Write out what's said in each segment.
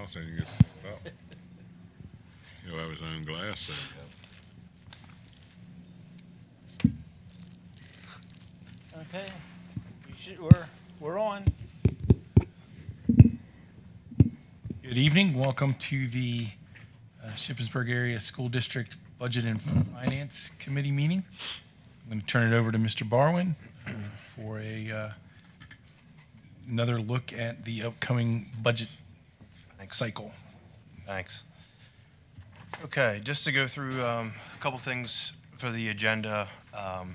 house and you get up. He'll have his own glass. So. Okay, we're on. Good evening. Welcome to the Shippensburg Area School District Budget and Finance Committee meeting. I'm going to turn it over to Mr. Barwin for another look at the upcoming budget cycle. Thanks. Okay, just to go through a couple things for the agenda. We're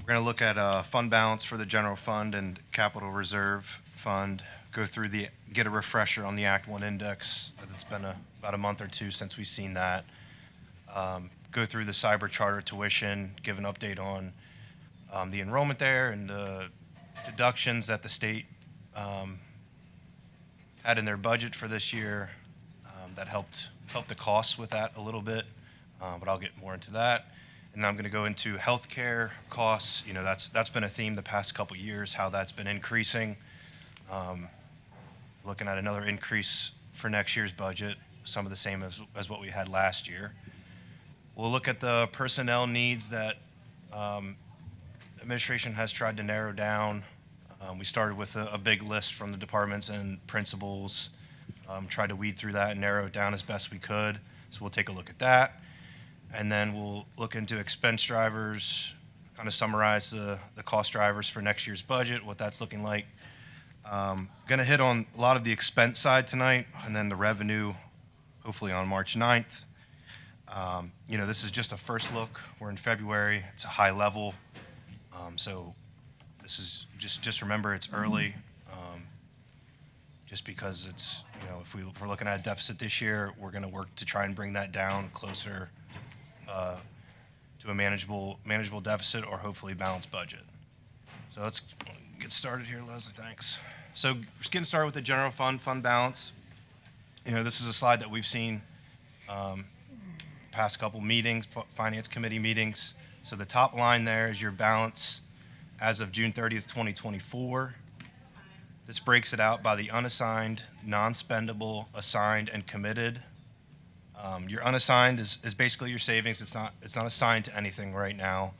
going to look at fund balance for the general fund and capital reserve fund. Go through get a refresher on the Act 1 index. It's been about a month or two since we've seen that. Go through the cyber charter tuition, give an update on the enrollment there and the deductions that the state had in their budget for this year that helped the costs with that a little bit, but I'll get more into that. And I'm going to go into healthcare costs. You know, that's been a theme the past couple years, how that's been increasing. Looking at another increase for next year's budget, some of the same as what we had last year. We'll look at the personnel needs that administration has tried to narrow down. We started with a big list from the departments and principals, tried to weed through that and narrow it down as best we could. So we'll take a look at that. And then we'll look into expense drivers, kind of summarize the cost drivers for next year's budget, what that's looking like. Going to hit on a lot of the expense side tonight, and then the revenue, hopefully on March 9th. You know, this is just a first look. We're in February. It's a high level. So this is just remember it's early. Just because it's, you know, if we're looking at a deficit this year, we're going to work to try and bring that down closer to a manageable deficit or hopefully balanced budget. So let's get started here, Leslie. Thanks. So just getting started with the general fund balance. You know, this is a slide that we've seen past couple meetings, finance committee meetings. So the top line there is your balance as of June 30th, 2024. This breaks it out by the unassigned, non-spendable, assigned, and committed. Your unassigned is basically your savings. It's not assigned to anything right now.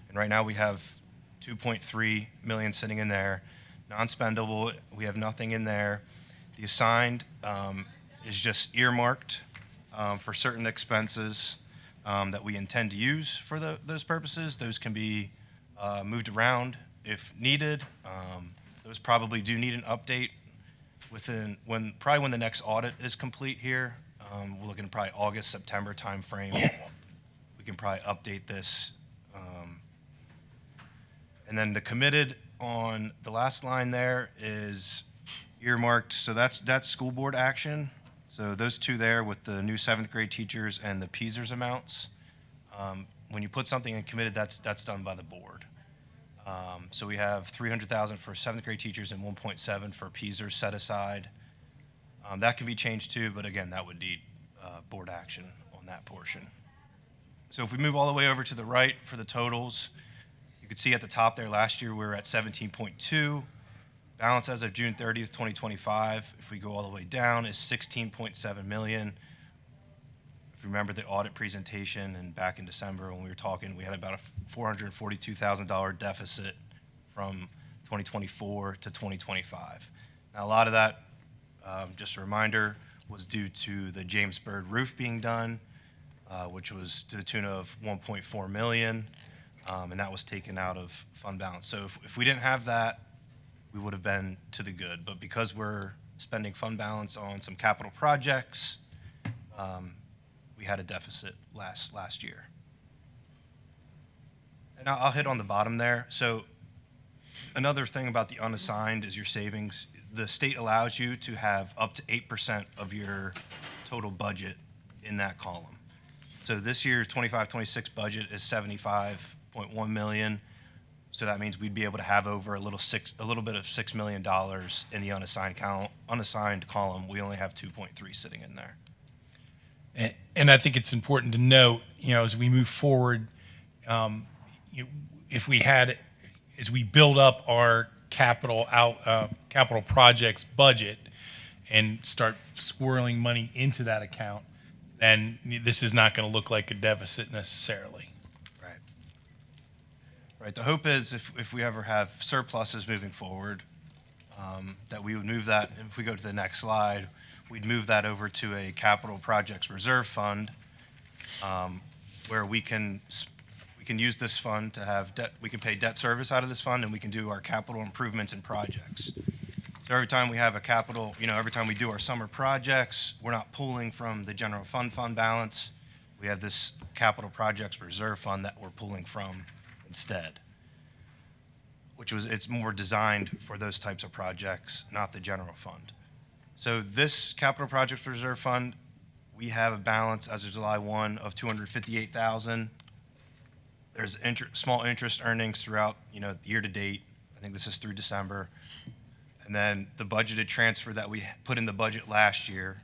And right now we have 2.3 million sitting in there. Non-spendable, we have nothing in there. The assigned is just earmarked for certain expenses that we intend to use for those purposes. Those can be moved around if needed. Those probably do need an update when the next audit is complete here. We're looking at probably August, September timeframe. We can probably update this. And then the committed on the last line there is earmarked. So that's school board action. So those two there with the new 7th grade teachers and the PSERS amounts. When you put something in committed, that's done by the board. So we have $300,000 for 7th grade teachers and 1.7 for PSERS set aside. That can be changed too, but again, that would need board action on that portion. So if we move all the way over to the right for the totals, you can see at the top there last year we were at 17.2. Balance as of June 30th, 2025, if we go all the way down, is 16.7 million. If you remember the audit presentation and back in December when we were talking, we had about a $442,000 deficit from 2024 to 2025. Now a lot of that, just a reminder, was due to the James Byrd roof being done, which was to the tune of 1.4 million, and that was taken out of fund balance. So if we didn't have that, we would have been to the good. But because we're spending fund balance on some capital projects, we had a deficit last year. And I'll hit on the bottom there. So another thing about the unassigned is your savings. The state allows you to have up to 8% of your total budget in that column. So this year's 25-26 budget is 75.1 million. So that means we'd be able to have over a little bit of $6 million in the unassigned column. We only have 2.3 sitting in there. And I think it's important to note, you know, as we move forward, as we build up our capital projects budget, and start squirreling money into that account, then this is not going to look like a deficit necessarily. Right. Right. The hope is if we ever have surpluses moving forward, that we would move that, if we go to the next slide, we'd move that over to a capital projects reserve fund, where we can use this fund to have debt, we can pay debt service out of this fund, and we can do our capital improvements and projects. So every time we have a capital, every time we do our summer projects, we're not pulling from the general fund balance. We have this capital projects reserve fund that we're pulling from instead, it's more designed for those types of projects, not the general fund. So this capital projects reserve fund, we have a balance as of July 1 of $258,000. There's small interest earnings throughout, year to date. I think this is through December. And then the budgeted transfer that we put in the budget last year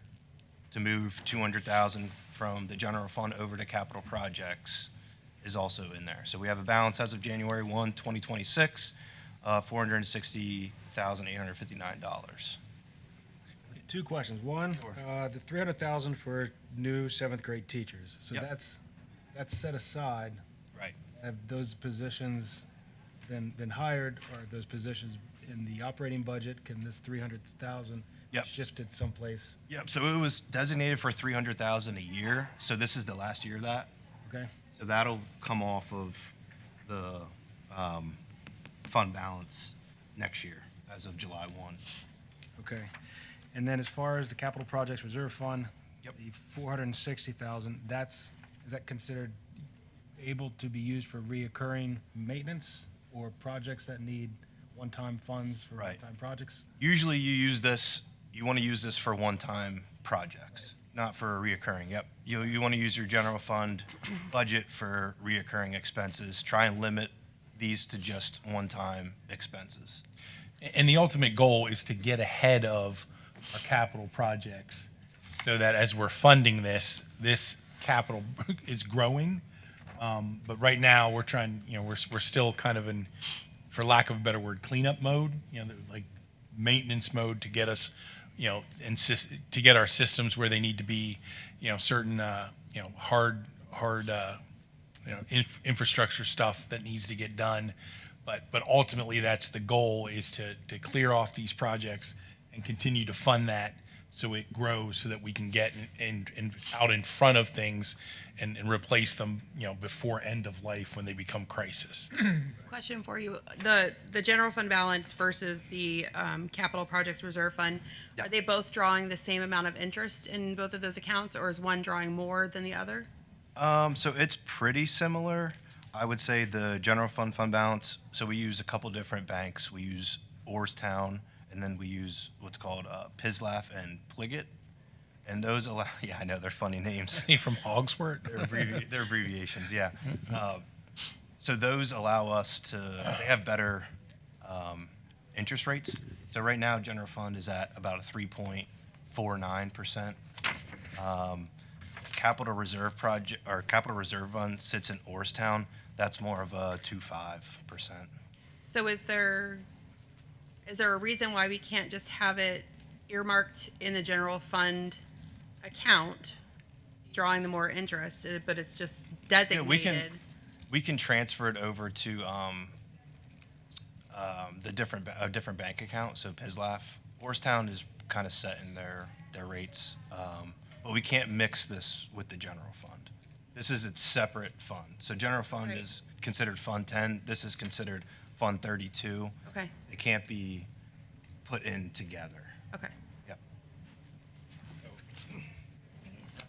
to move $200,000 from the general fund over to capital projects is also in there. So we have a balance as of January 1, 2026, $460,859. Two questions. One, the $300,000 for new seventh grade teachers. So Yep. that's set aside. Right. Have those positions been hired, or are those positions in the operating budget? Can this 300,000 Yep. shifted someplace? Yep. So it was designated for $300,000 a year. So this is the last year of that. Okay. So that'll come off of the fund balance next year as of July 1. Okay. And then as far as the capital projects reserve fund, Yep. the 460,000, is that considered able to be used for reoccurring maintenance or projects that need one-time funds for Right. one-time projects? Usually you want to use this for one-time projects, not for reoccurring. Yep. You want to use your general fund budget for reoccurring expenses. Try and limit these to just one-time expenses. And the ultimate goal is to get ahead of our capital projects so that as we're funding this capital is growing. But right now we're trying, we're still kind of in, for lack of a better word, cleanup mode, like maintenance mode to get us, to get our systems where they need to be, certain, hard, infrastructure stuff that needs to get done. But ultimately, that's the goal, is to clear off these projects and continue to fund that so it grows, so that we can get and out in front of things and replace them, before end of life when they become crisis. Question for you: the general fund balance versus the capital projects reserve fund, Yeah. are they both drawing the same amount of interest in both of those accounts, or is one drawing more than the other? So it's pretty similar. I would say the general fund balance, so we use a couple different banks. We use Orrstown, and then we use what's called Pislaf and Pliget. And those allow, yeah, I know, they're funny names. Hey, from Hogsworth? They're abbreviations, yeah. So those allow us they have better interest rates. So right now, general fund is at about a 3.49%. Capital reserve fund sits in Orrstown. That's more of a 2.5%. So is there a reason why we can't just have it earmarked in the general fund account, drawing the more interest, but it's just designated? We can transfer it over to a different bank account. So Pislaf, Orrstown is kind of set in their rates, but we can't mix this with the general fund. This is its separate fund. So general fund Right. is considered Fund 10. This is considered Fund 32. Okay. It can't be put in together. Okay. Yep.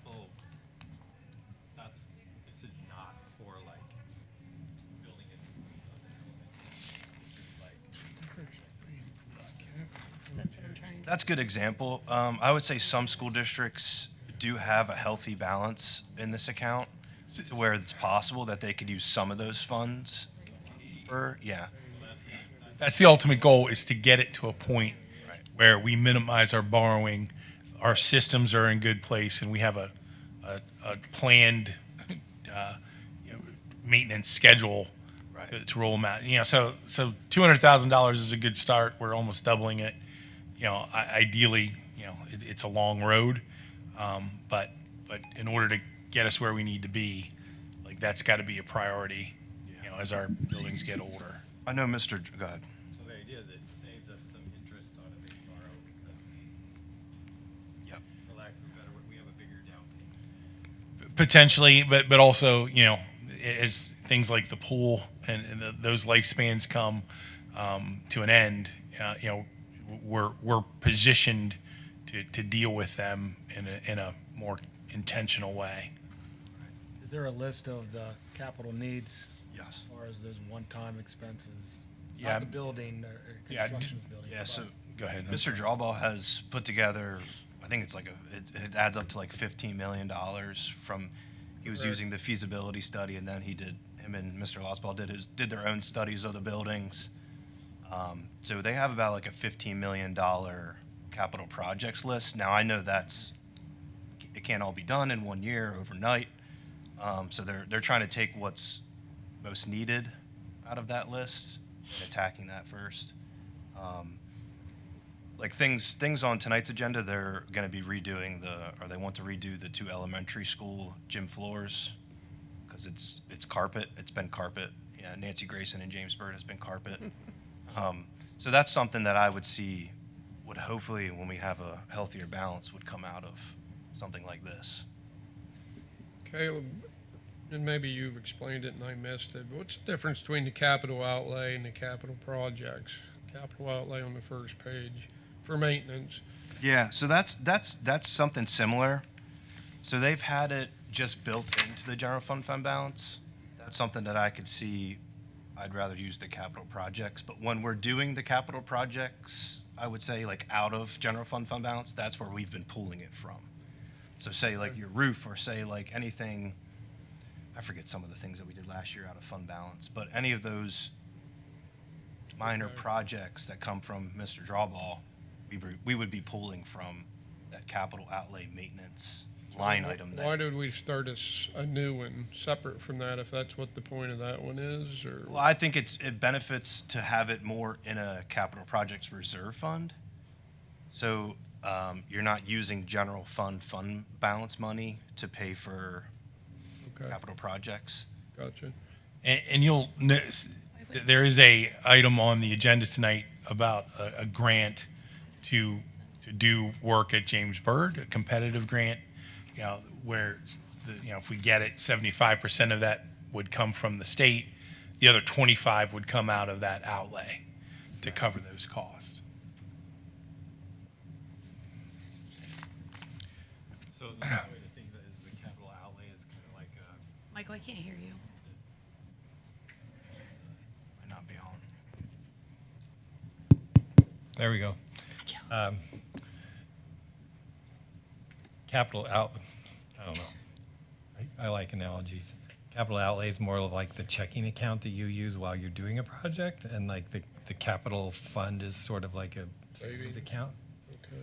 Well, this is not for like building it. This is like, That's what I'm trying to. That's a good example. I would say some school districts do have a healthy balance in this account to where it's possible that they could use some of those funds yeah. That's the ultimate goal, is to get it to a point Right. where we minimize our borrowing, our systems are in good place, and we have a planned maintenance schedule Right. to roll them out. So $200,000 is a good start. We're almost doubling it. Ideally, it's a long road, but in order to get us where we need to be, like that's got to be a priority, as our buildings get older. I know Mr. Go ahead. So the idea is it saves us some interest on a big borrow because Yep. for lack of a better word, we have a bigger down payment. Potentially, but also, as things like the pool and those lifespans come to an end, we're positioned to deal with them in a more intentional way. Is there a list of the capital needs Yes. as far as those one-time expenses? Yeah. Not the building or Yeah, construction of the building. Yeah, so Go ahead. Mr. Drawball has put together, I think it's like it adds up to like $15 million from, he was using the feasibility study, and then him and Mr. Losball did their own studies of the buildings. So they have about like a $15 million capital projects list. Now, I know it can't all be done in 1 year overnight. So they're trying to take what's most needed out of that list and attacking that first. Like things on tonight's agenda, they're going to be redoing they want to redo the 2 elementary school gym floors because it's carpet. It's been carpet. Yeah, Nancy Grayson and James Bird has been carpet. So that's something that I would see would hopefully, when we have a healthier balance, would come out of something like this. Caleb, and maybe you've explained it and I missed it, but what's the difference between the capital outlay and the capital projects? Capital outlay on the first page for maintenance. Yeah, so that's something similar. So they've had it just built into the general fund balance. That's something that I could see. I'd rather use the capital projects, but when we're doing the capital projects, I would say like out of general fund balance, that's where we've been pulling it from. So say like your roof, or say like anything, I forget some of the things that we did last year out of fund balance, but any of those minor Okay. projects that come from Mr. Drawball, we would be pulling from that capital outlay maintenance line item Why there. did we start a new one separate from that, if that's what the point of that one is, or? Well, I think it benefits to have it more in a capital projects reserve fund. So you're not using general fund balance money to pay for Okay, capital projects. gotcha. And you'll notice that there is a item on the agenda tonight about a grant to do work at James Bird, a competitive grant, where if we get it, 75% of that would come from the state. The other 25 would come out of that outlay to cover those costs. So is another way to think of it is the capital outlay is kind of like a, Michael, I can't hear you. Might not be on. There we go. Capital out, I don't know. I like analogies. Capital outlay is more of like the checking account that you use while you're doing a project, and like the capital fund is sort of like a savings account. Okay.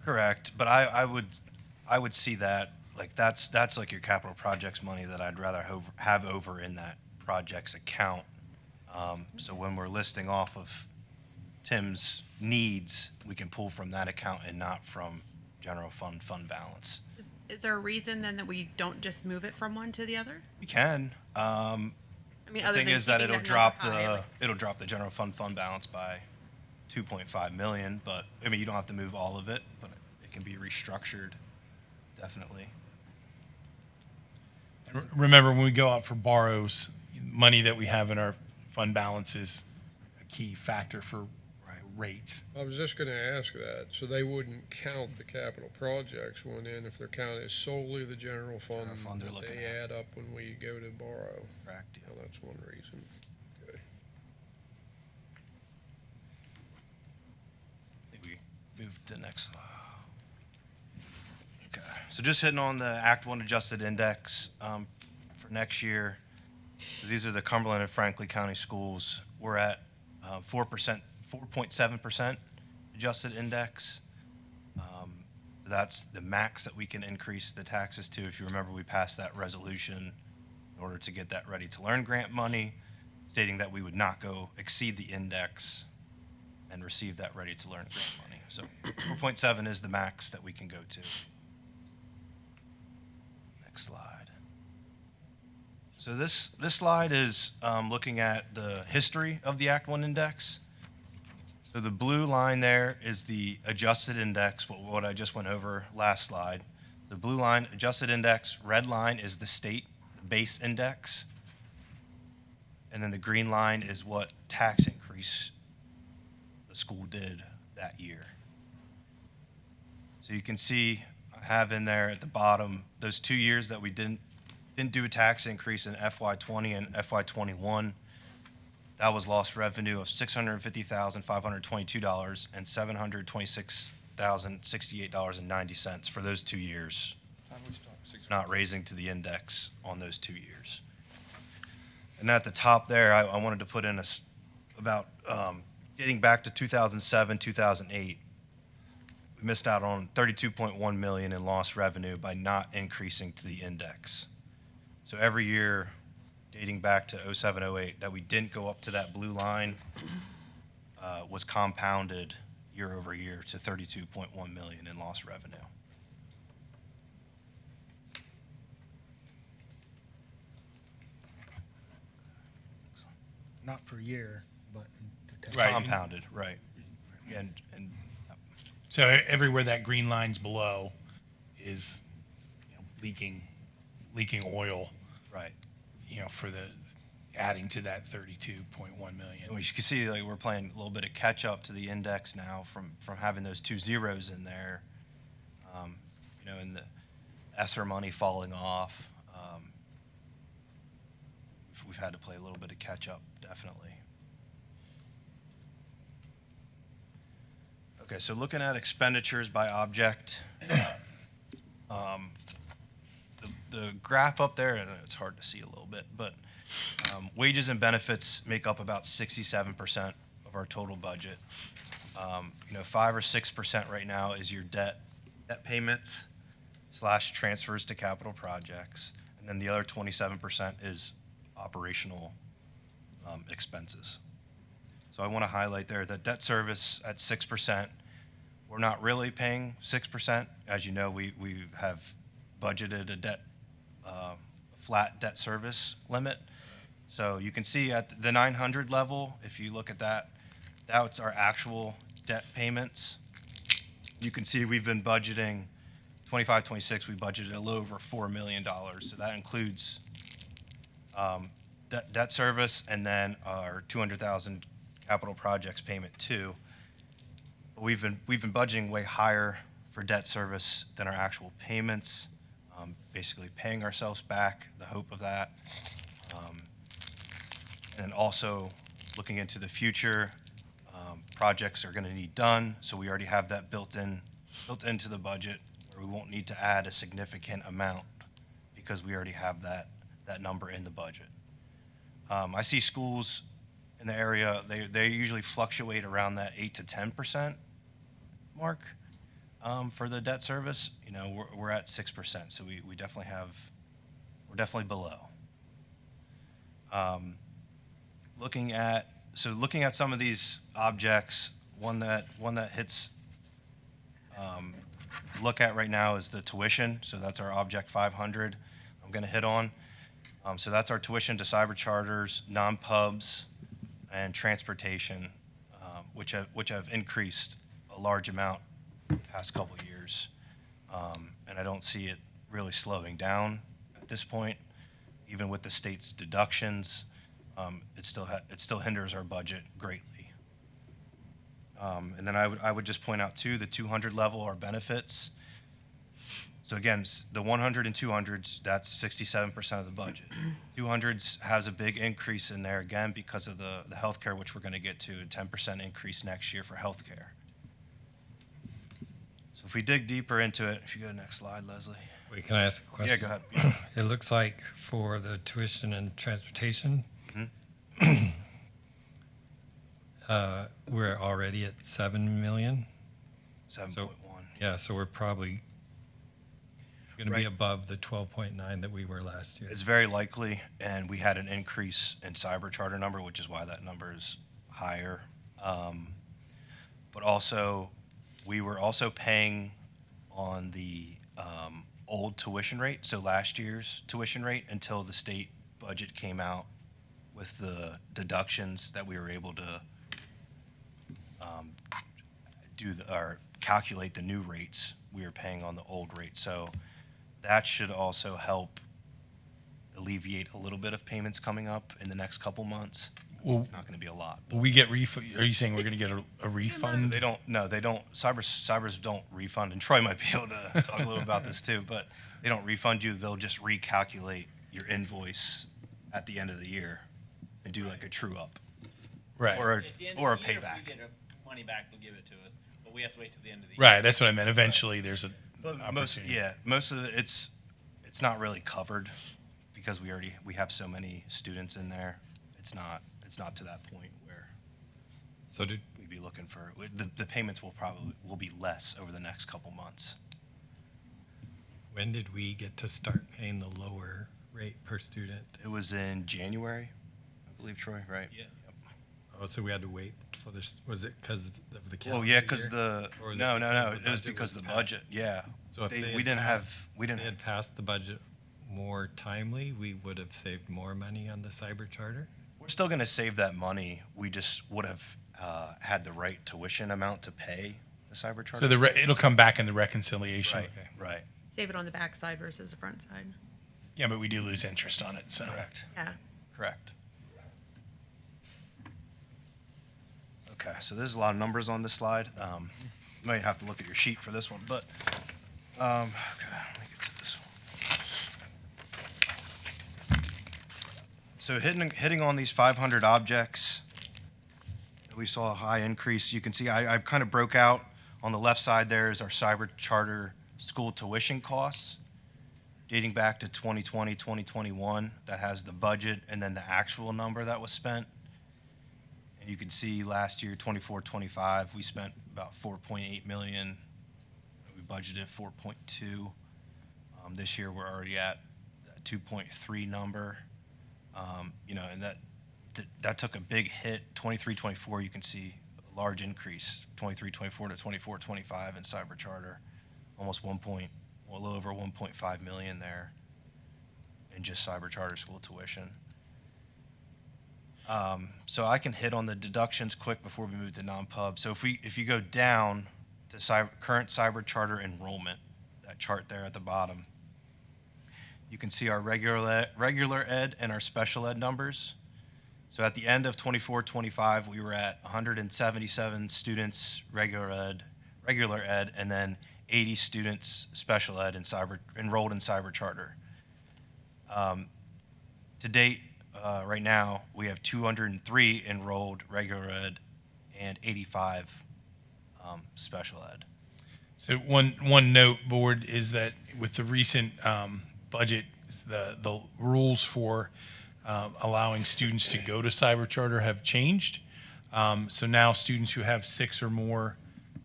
Correct, but I would see that like that's like your capital projects money that I'd rather have over in that projects account. So when we're listing off of Tim's needs, we can pull from that account and not from general fund balance. Is there a reason then that we don't just move it from one to the other? We can. I mean, The other thing than is that keeping it'll that number high, drop the general fund balance by 2.5 million, but I mean, you don't have to move all of it, but it can be restructured, definitely. And remember, when we go out for borrows, money that we have in our fund balance is a key factor for rates. I was just gonna ask that, so they wouldn't count the capital projects one in if their count is solely the general fund General fund they're that looking they at. add up when we go to borrow. Correct. Well, that's one reason. Okay. I think we moved to the next slide. Okay, so just hitting on the Act 1 adjusted index for next year. These are the Cumberland and Franklin County schools. We're at 4.7% adjusted index. That's the max that we can increase the taxes to. If you remember, we passed that resolution in order to get that Ready to Learn grant money, stating that we would not exceed the index and receive that Ready to Learn grant money. So 4.7 is the max that we can go to. Next slide. So this slide is looking at the history of the Act 1 index. So the blue line there is the adjusted index, what I just went over last slide. The blue line, adjusted index, red line is the state base index. And then the green line is what tax increase the school did that year. So you can see I have in there at the bottom those 2 years that we didn't do a tax increase in FY20 and FY21. That was lost revenue of $650,522 and $726,068.90 for those 2 years. Not raising to the index on those 2 years. And at the top there, I wanted to put in about dating back to 2007, 2008. We missed out on $32.1 million in lost revenue by not increasing to the index. So every year dating back to 07, 08 that we didn't go up to that blue line was compounded year over year to $32.1 million in lost revenue. Not per year, but Right. Compounded, right. And So everywhere that green line's below is, leaking oil, right. for the adding to that 32.1 million. And you can see like we're playing a little bit of catch up to the index now from having those 2 zeros in there, and the ESSER money falling off. We've had to play a little bit of catch up, definitely. Okay, so looking at expenditures by object, the graph up there, and it's hard to see a little bit, but wages and benefits make up about 67% of our total budget. 5 or 6% right now is your debt payments / transfers to capital projects, and then the other 27% is operational expenses. So I want to highlight there that debt service at 6%, we're not really paying 6%. As you know, we have budgeted a flat debt service limit. So you can see at the 900 level, if you look at that, that's our actual debt payments. You can see we've been budgeting 25, 26, we budgeted a little over $4 million. So that includes debt service and then our 200,000 capital projects payment too. But we've been budgeting way higher for debt service than our actual payments, basically paying ourselves back, the hope of that. And also looking into the future, projects are going to need done, so we already have that built into the budget, where we won't need to add a significant amount because we already have that number in the budget. I see schools in the area, they usually fluctuate around that 8 to 10% mark for the debt service. We're at 6%, so we're definitely below. Looking at some of these objects, one that hits look at right now is the tuition. So that's our object 500 I'm going to hit on. So that's our tuition to cyber charters, non-pubs, and transportation, which have increased a large amount the past couple of years. And I don't see it really slowing down at this point. Even with the state's deductions, it still hinders our budget greatly. And then I would just point out too, the 200 level, our benefits. So again, the 100 and 200s, that's 67% of the budget. 200s has a big increase in there again because of the healthcare, which we're going to get to, a 10% increase next year for healthcare. So if we dig deeper into it, if you go to the next slide, Leslie. Wait, can I ask a question? Yeah, go ahead. It looks like for the tuition and transportation, we're already at 7 million. 7.1. Yeah, so we're probably going to be Right. above the 12.9 that we were last year. It's very likely, and we had an increase in cyber charter number, which is why that number is higher. But also, We were also paying on the old tuition rate, so last year's tuition rate, until the state budget came out with the deductions that we were able to or calculate the new rates. We were paying on the old rate, so that should also help alleviate a little bit of payments coming up in the next couple months. Well, It's not going to be a lot. will we get refund? Are you saying we're going to get a refund? They don't. No, they don't. Cybers don't refund, and Troy might be able to talk a little about this too. But they don't refund you. They'll just recalculate your invoice at the end of the year and do like a true up Right. or At the end or a of the year, payback. If we get our money back, they'll give it to us, but we have to wait till the end of the year. Right. That's what I meant. Eventually, there's a But most of it, it's not really covered because we have so many students in there. It's not to that point where So did, we'd be looking for the payments will be less over the next couple months. when did we get to start paying the lower rate per student? It was in January, I believe, Troy, right? Yeah. Yep. Oh, so we had to wait for this, was it because of the calendar Well, yeah, because year? Or was it no, because the it was budget because was the passed? budget, yeah. So if they had We didn't passed- have, If they had passed the budget more timely, we would have saved more money on the cyber charter? we're still gonna save that money. We just would have had the right tuition amount to pay the cyber charter. So it'll come back in the reconciliation. Right, right, Save it on the back side versus the front side. Yeah, but we do lose interest on it. So correct, Yeah. correct. Okay, so there's a lot of numbers on this slide. You might have to look at your sheet for this one, but, okay, let me get to this one. So hitting on these 500 objects, we saw a high increase. You can see I kind of broke out on the left side there is our cyber charter school tuition costs dating back to 2020, 2021. That has the budget and then the actual number that was spent. And you can see last year, 24, 25, we spent about 4.8 million. We budgeted 4.2. This year, we're already at a 2.3 number. And that took a big hit. 23, 24, you can see a large increase. 23, 24 to 24, 25 in cyber charter, almost a little over 1.5 million there in just cyber charter school tuition. So I can hit on the deductions quick before we move to non-pub. So if you go down to current cyber charter enrollment, that chart there at the bottom, you can see our regular ed and our special ed numbers. So at the end of 24-25, we were at 177 students regular ed, and then 80 students special ed and enrolled in cyber charter. To date, right now, we have 203 enrolled regular ed and 85 special ed. So one note, board, is that with the recent budget, the rules for allowing students to go to cyber charter have changed. So now students who have 6 or more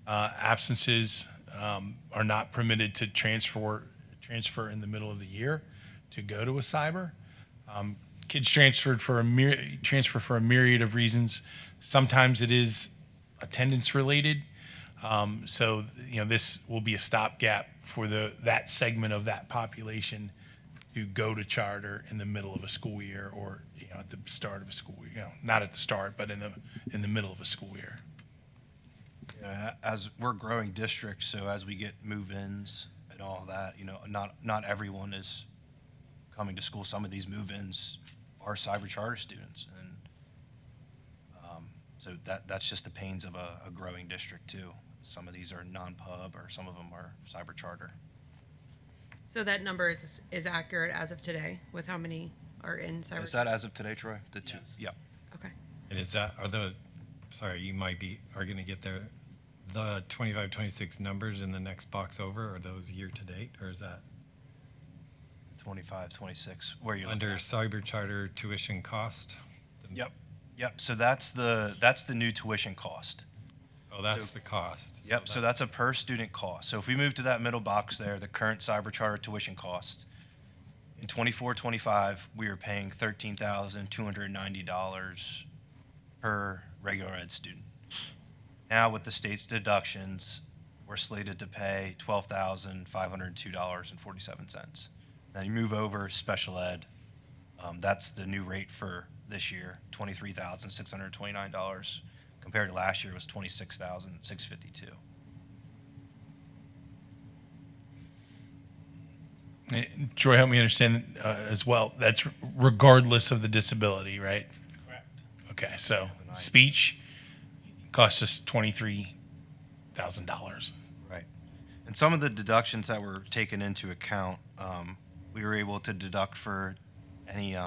absences are not permitted to transfer in the middle of the year to go to a cyber. Kids transfer for a myriad of reasons. Sometimes it is attendance related. So this will be a stopgap for that segment of that population to go to charter in the middle of a school year, or at the start of a school year. Not at the start, but in the middle of a school year. As we're a growing district, so as we get move-ins and all that, not everyone is coming to school. Some of these move-ins are cyber charter students, and so that's just the pains of a growing district too. Some of these are non-pub, or some of them are cyber charter. So that number is accurate as of today with how many are in cyber? Is that as of today, Troy? The two? Yes. Yeah. Okay. And you are going to get the 25, 26 numbers in the next box over, are those year to date, or is that 25, 26. Where are you looking under at? cyber charter tuition cost? Yep. So that's the new tuition cost. Oh, that's the cost. Yep, so that's a per student cost. So if we move to that middle box there, the current cyber charter tuition cost, in 24-25, we are paying $13,290 per regular ed student. Now with the state's deductions, we're slated to pay $12,502.47. Then you move over special ed, that's the new rate for this year, $23,629, compared to last year was $26,652. Troy, help me understand as well. That's regardless of the disability, right? Correct. Okay, so speech costs us $23,000. Right. And some of the deductions that were taken into account, we were able to deduct for any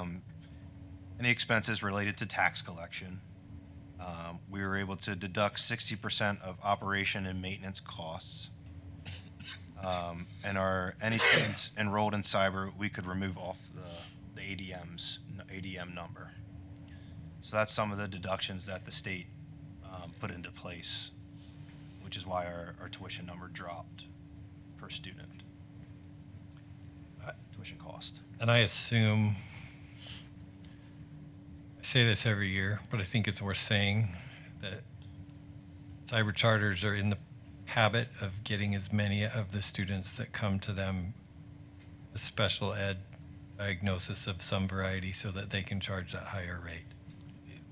expenses related to tax collection. We were able to deduct 60% of operation and maintenance costs. And any students enrolled in cyber, we could remove off the ADM number. So that's some of the deductions that the state put into place, which is why our tuition number dropped per student. Tuition cost. And I assume, I say this every year, but I think it's worth saying that cyber charters are in the habit of getting as many of the students that come to them a special ed diagnosis of some variety so that they can charge that higher rate.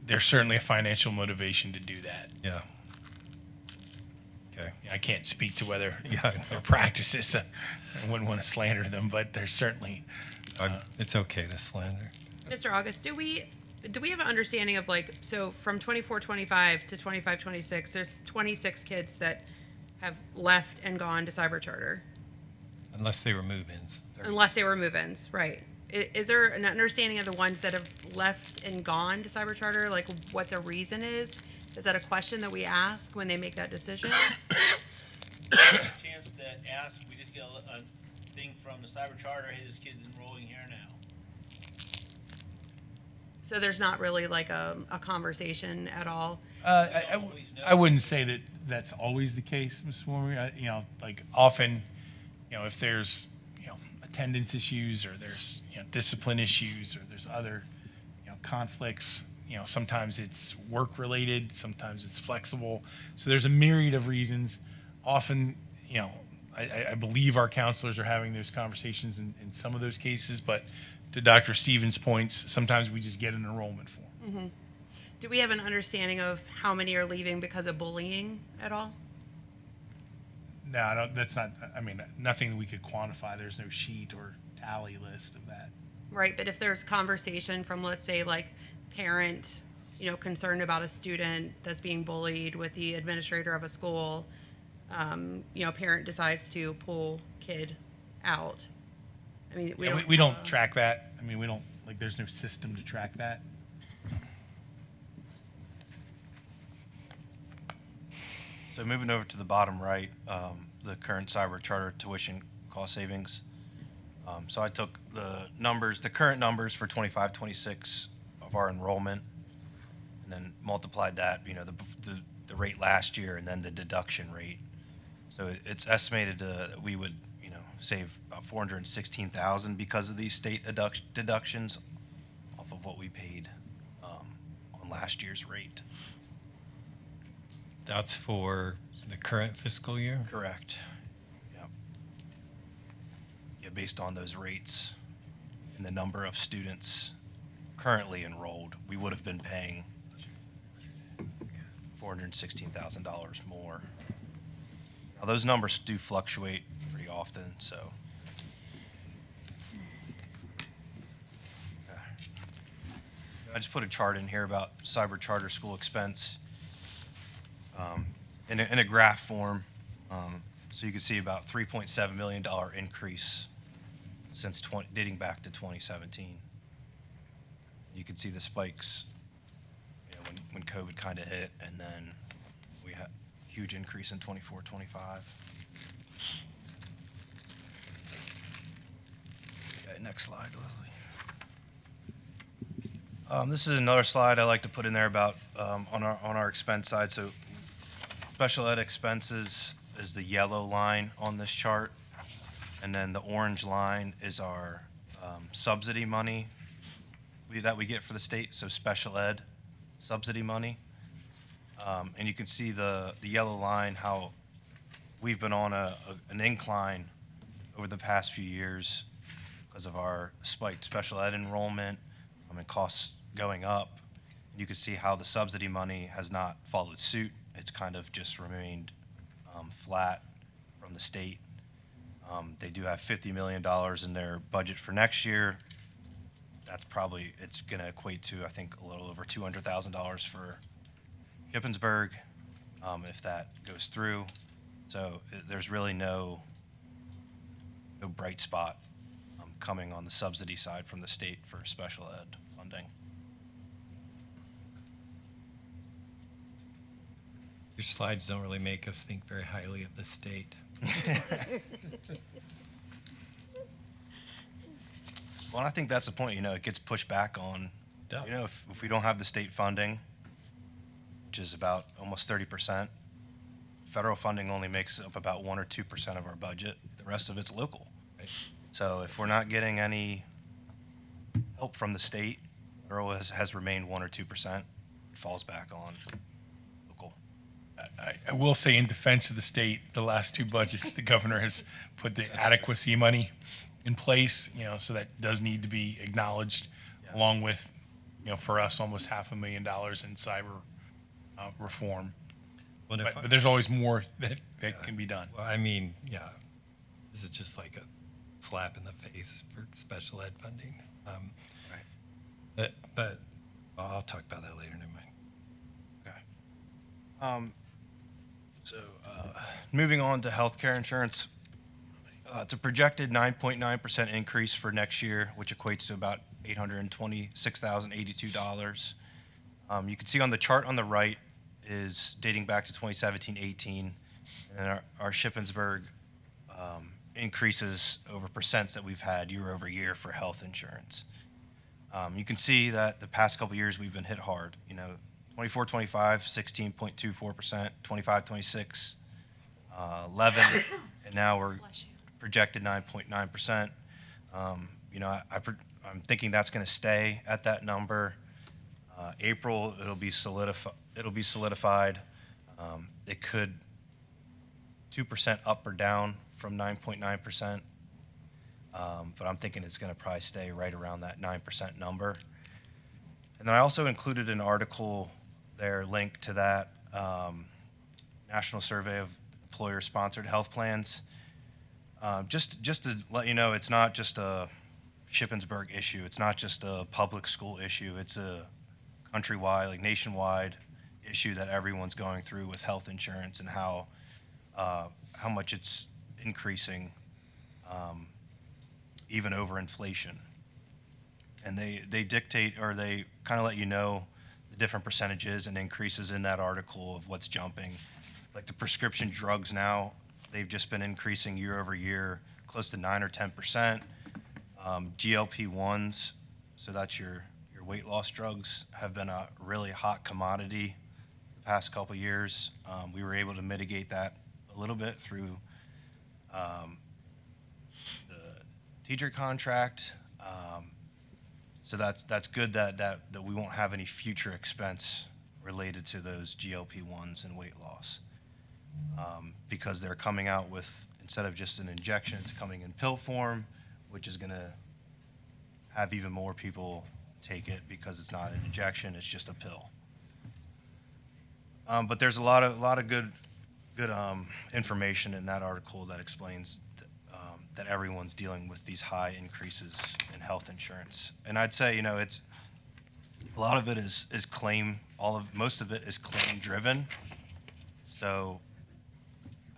There's certainly a financial motivation to do that. Yeah. Okay. I can't speak to whether Yeah, I know. their practices. I wouldn't want to slander them, but there's certainly. It's okay to slander. Mr. August, do we have an understanding of like, so from 24-25 to 25-26, there's 26 kids that have left and gone to cyber charter, Unless they were move-ins. unless they were move-ins, right? Is there an understanding of the ones that have left and gone to cyber charter, like what the reason is? Is that a question that we ask when they make that decision? Chance to ask, we just get a thing from the cyber charter, hey, this kid's enrolling here now. So there's not really like a conversation at all? I wouldn't say that that's always the case, Ms. Warner. Like often, if there's, attendance issues or there's, discipline issues or there's other, conflicts, sometimes it's work related, sometimes it's flexible. So there's a myriad of reasons. Often, I believe our counselors are having those conversations in some of those cases, but to Dr. Stevens' points, sometimes we just get an enrollment form. Mm-hmm. Do we have an understanding of how many are leaving because of bullying at all? No, that's not, nothing that we could quantify. There's no sheet or tally list of that. Right, but if there's conversation from, let's say, like parent, concerned about a student that's being bullied with the administrator of a school, parent decides to pull kid out. We don't track that. We don't, there's no system to track that. So moving over to the bottom right, the current cyber charter tuition cost savings. So I took the current numbers for 25-26 of our enrollment, and then multiplied that, the rate last year and then the deduction rate. So it's estimated that we would, save about $416,000 because of these state deductions off of what we paid on last year's rate. That's for the current fiscal year? Correct. Yep. Yeah, based on those rates and the number of students currently enrolled, we would have been paying $416,000 more. Now, those numbers do fluctuate pretty often, so. Okay. I just put a chart in here about cyber charter school expense. In a graph form, so you can see about $3.7 million increase since dating back to 2017. You can see the spikes, when COVID kind of hit, and then we had a huge increase in 24, 25. Okay, next slide, Leslie. This is another slide I like to put in there about on our expense side. So special ed expenses is the yellow line on this chart, and then the orange line is our subsidy money that we get for the state, so special ed subsidy money. And you can see the yellow line, how we've been on an incline over the past few years because of our spiked special ed enrollment, and costs going up. You can see how the subsidy money has not followed suit. It's kind of just remained flat from the state. They do have $50 million in their budget for next year. That's probably, it's going to equate to, I think, a little over $200,000 for Shippensburg, if that goes through. So there's really no bright spot coming on the subsidy side from the state for special ed funding. Your slides don't really make us think very highly of the state. Well, I think that's the point, it gets pushed back on, Yeah. if we don't have the state funding, which is about almost 30%, federal funding only makes up about 1 or 2% of our budget. The rest of it's local. Right. So if we're not getting any help from the state, federal has remained 1 or 2%, it falls back on local. I will say, in defense of the state, the last two budgets, the governor has put the adequacy money in place, so that does need to be acknowledged, along with, for us, almost $500,000 in cyber reform. Well, if But there's always more that can be done. Well, I mean, yeah, this is just like a slap in the face for special ed funding. Right. But I'll talk about that later. Never mind. Okay. Moving on to healthcare insurance, it's a projected 9.9% increase for next year, which equates to about $826,082. You can see on the chart on the right is dating back to 2017-18, and our Shippensburg increases over percents that we've had year over year for health insurance. You can see that the past couple years we've been hit hard. 24-25, 16.24%, 25-26, 11, and now we're projected 9.9%. I'm thinking that's going to stay at that number. April, it'll be solidified. It could 2% up or down from 9.9%. But I'm thinking it's going to probably stay right around that 9% number. And then I also included an article there linked to that National Survey of Employer-Sponsored Health Plans. Just to let you know, it's not just a Shippensburg issue. It's not just a public school issue. It's a countrywide, like nationwide issue that everyone's going through with health insurance and how much it's increasing, even over inflation. And they dictate, or they kind of let you know the different percentages and increases in that article of what's jumping. Like the prescription drugs now, they've just been increasing year over year, close to 9 or 10%. GLP-1s, so that's your weight loss drugs, have been a really hot commodity the past couple years. We were able to mitigate that a little bit through the teacher contract. So that's good that we won't have any future expense related to those GLP-1s and weight loss, because they're coming out with, instead of just an injection, it's coming in pill form, which is going to have even more people take it because it's not an injection, it's just a pill. But there's a lot of good information in that article that explains that everyone's dealing with these high increases in health insurance. And I'd say, it's a lot of it is claim, most of it is claim driven. So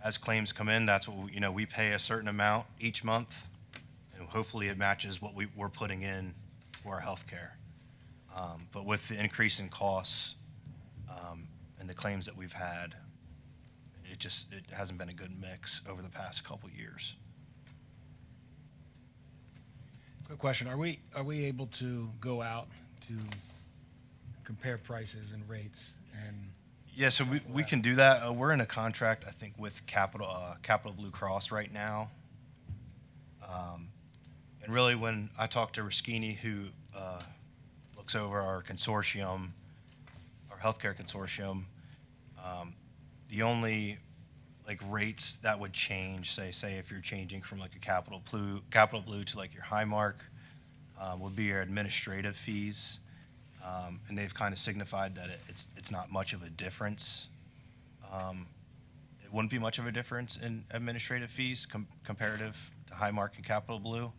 as claims come in, that's what we pay a certain amount each month, and hopefully it matches what we're putting in for our health care. But with the increase in costs and the claims that we've had, it hasn't been a good mix over the past couple years. Quick question, are we able to go out to compare prices and rates and? Yeah, so we can do that. We're in a contract, I think, with Capital Blue Cross right now. And really, when I talked to Raskini, who looks over our consortium, our healthcare consortium, the only like rates that would change, say if you're changing from like a Capital Blue to like your Highmark, would be your administrative fees. And they've kind of signified that it's not much of a difference. It wouldn't be much of a difference in administrative fees comparative to Highmark and Capital Blue.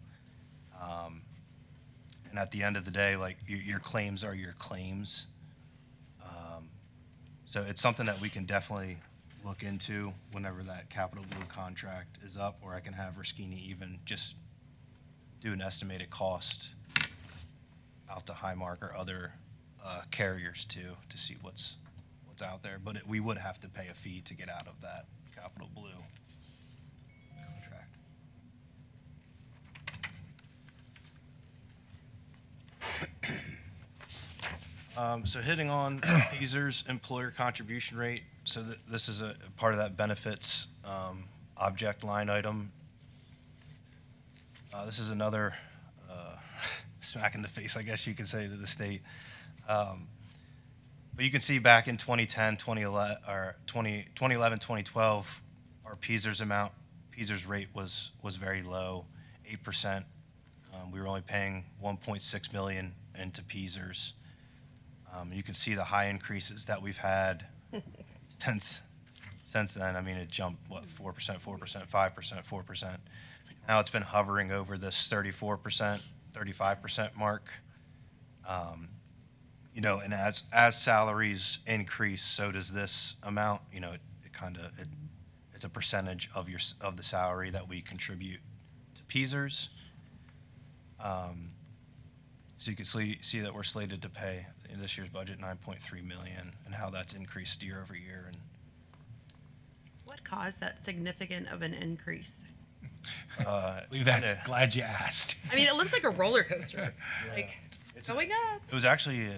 And at the end of the day, like your claims are your claims. So it's something that we can definitely look into whenever that Capital Blue contract is up, or I can have Riskini even just do an estimated cost out to Highmark or other carriers too, to see what's out there. But we would have to pay a fee to get out of that Capital Blue contract. So hitting on Pezer's employer contribution rate. So this is a part of that benefits object line item. This is another smack in the face, I guess you could say, to the state. But you can see back in 2010, 2011, 2012, our Pezer's rate was very low, 8%. We were only paying 1.6 million into Pezer's. You can see the high increases that we've had since then. I mean, it jumped, what, 4%, 4%, 5%, 4%. Now it's been hovering over this 34%, 35% mark. You know, and as salaries increase, so does this amount. You know, it's a percentage of the salary that we contribute to Pezer's. So you can see that we're slated to pay in this year's budget 9.3 million, and how that's increased year over year. And What caused that significant of an increase? I believe that's glad you asked. I mean, it looks like a roller coaster. Like, It's going up. It was actually,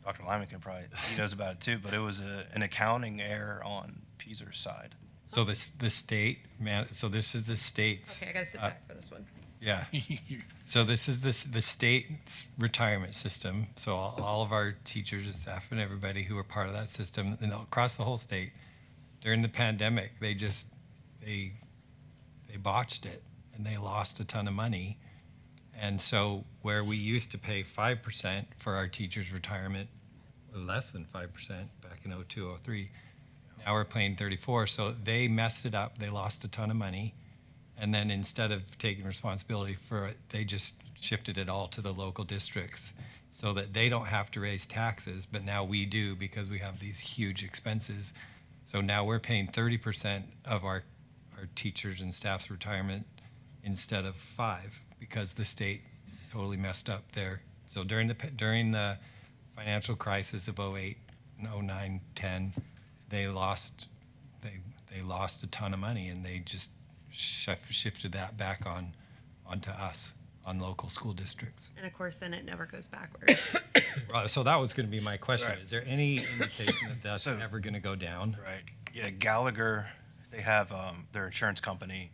Dr. Lyman he knows about it too, but it was an accounting error on Pezer's side. So the state, so this is the state's. Okay, I gotta sit back for this one. Yeah. So this is the state's retirement system. So all of our teachers and staff and everybody who are part of that system, and across the whole state, during the pandemic, they botched it and they lost a ton of money. And so where we used to pay 5% for our teachers' retirement, or less than 5% back in 02, 03, now we're paying 34. So they messed it up. They lost a ton of money. And then instead of taking responsibility for it, they just shifted it all to the local districts so that they don't have to raise taxes, but now we do because we have these huge expenses. So now we're paying 30% of our teachers and staff's retirement instead of 5%, because the state totally messed up there. So during the financial crisis of 08, 09, 10, they lost a ton of money, and they just shifted that back onto us, on local school districts. And of course, then it never goes backwards. So that was going to be my question. Right. Is there any indication that that's ever going to go down? Right. Yeah, Gallagher, they have their insurance company.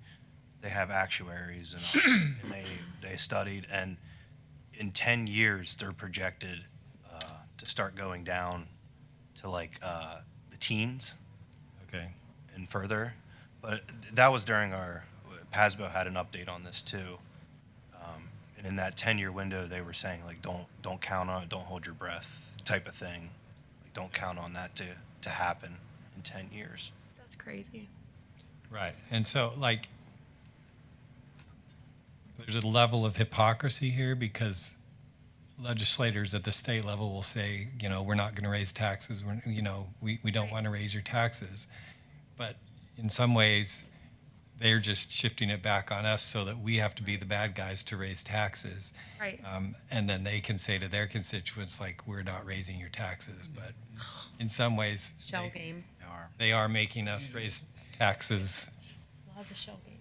They have actuaries, and they studied, and in 10 years they're projected to start going down to like the teens. Okay. And further. But that was during PASBO had an update on this too. And in that 10-year window, they were saying like, don't count on it, don't hold your breath, type of thing. Like, don't count on that to happen in 10 years. That's crazy. Right. And so, like, there's a level of hypocrisy here, because legislators at the state level will say, you know, we're not going to raise taxes. We don't want to raise your taxes. But in some ways, they're just shifting it back on us so that we have to be the bad guys to raise taxes. Right. And then they can say to their constituents, like, we're not raising your taxes. But in some ways, Shell game. they are making us raise taxes. Love the shell game.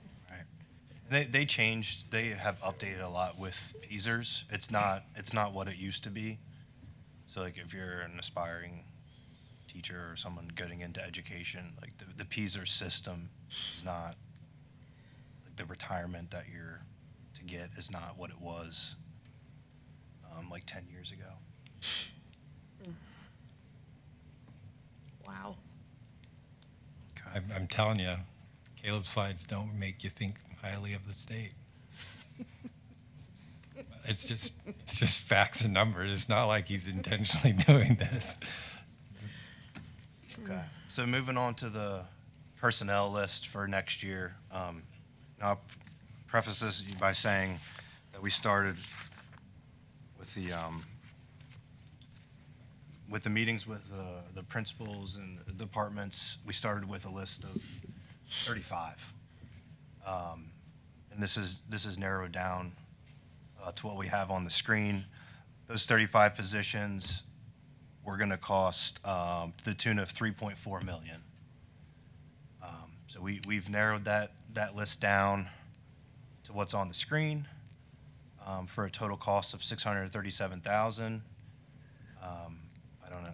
Right. They changed. They have updated a lot with Pezer's. It's not what it used to be. So like if you're an aspiring teacher or someone getting into education, like the Pezer's system is not, like the retirement that you're to get is not what it was like 10 years ago. Wow. Okay. I'm telling you, Caleb's slides don't make you think highly of the state. It's just facts and numbers. It's not like he's intentionally doing this. Okay. So moving on to the personnel list for next year. I'll preface this by saying that we started with the meetings with the principals and the departments. We started with a list of 35. And this is narrowed down to what we have on the screen. Those 35 positions were going to cost to the tune of $3.4 million. So we've narrowed that list down to what's on the screen for a total cost of $637,000. I don't know.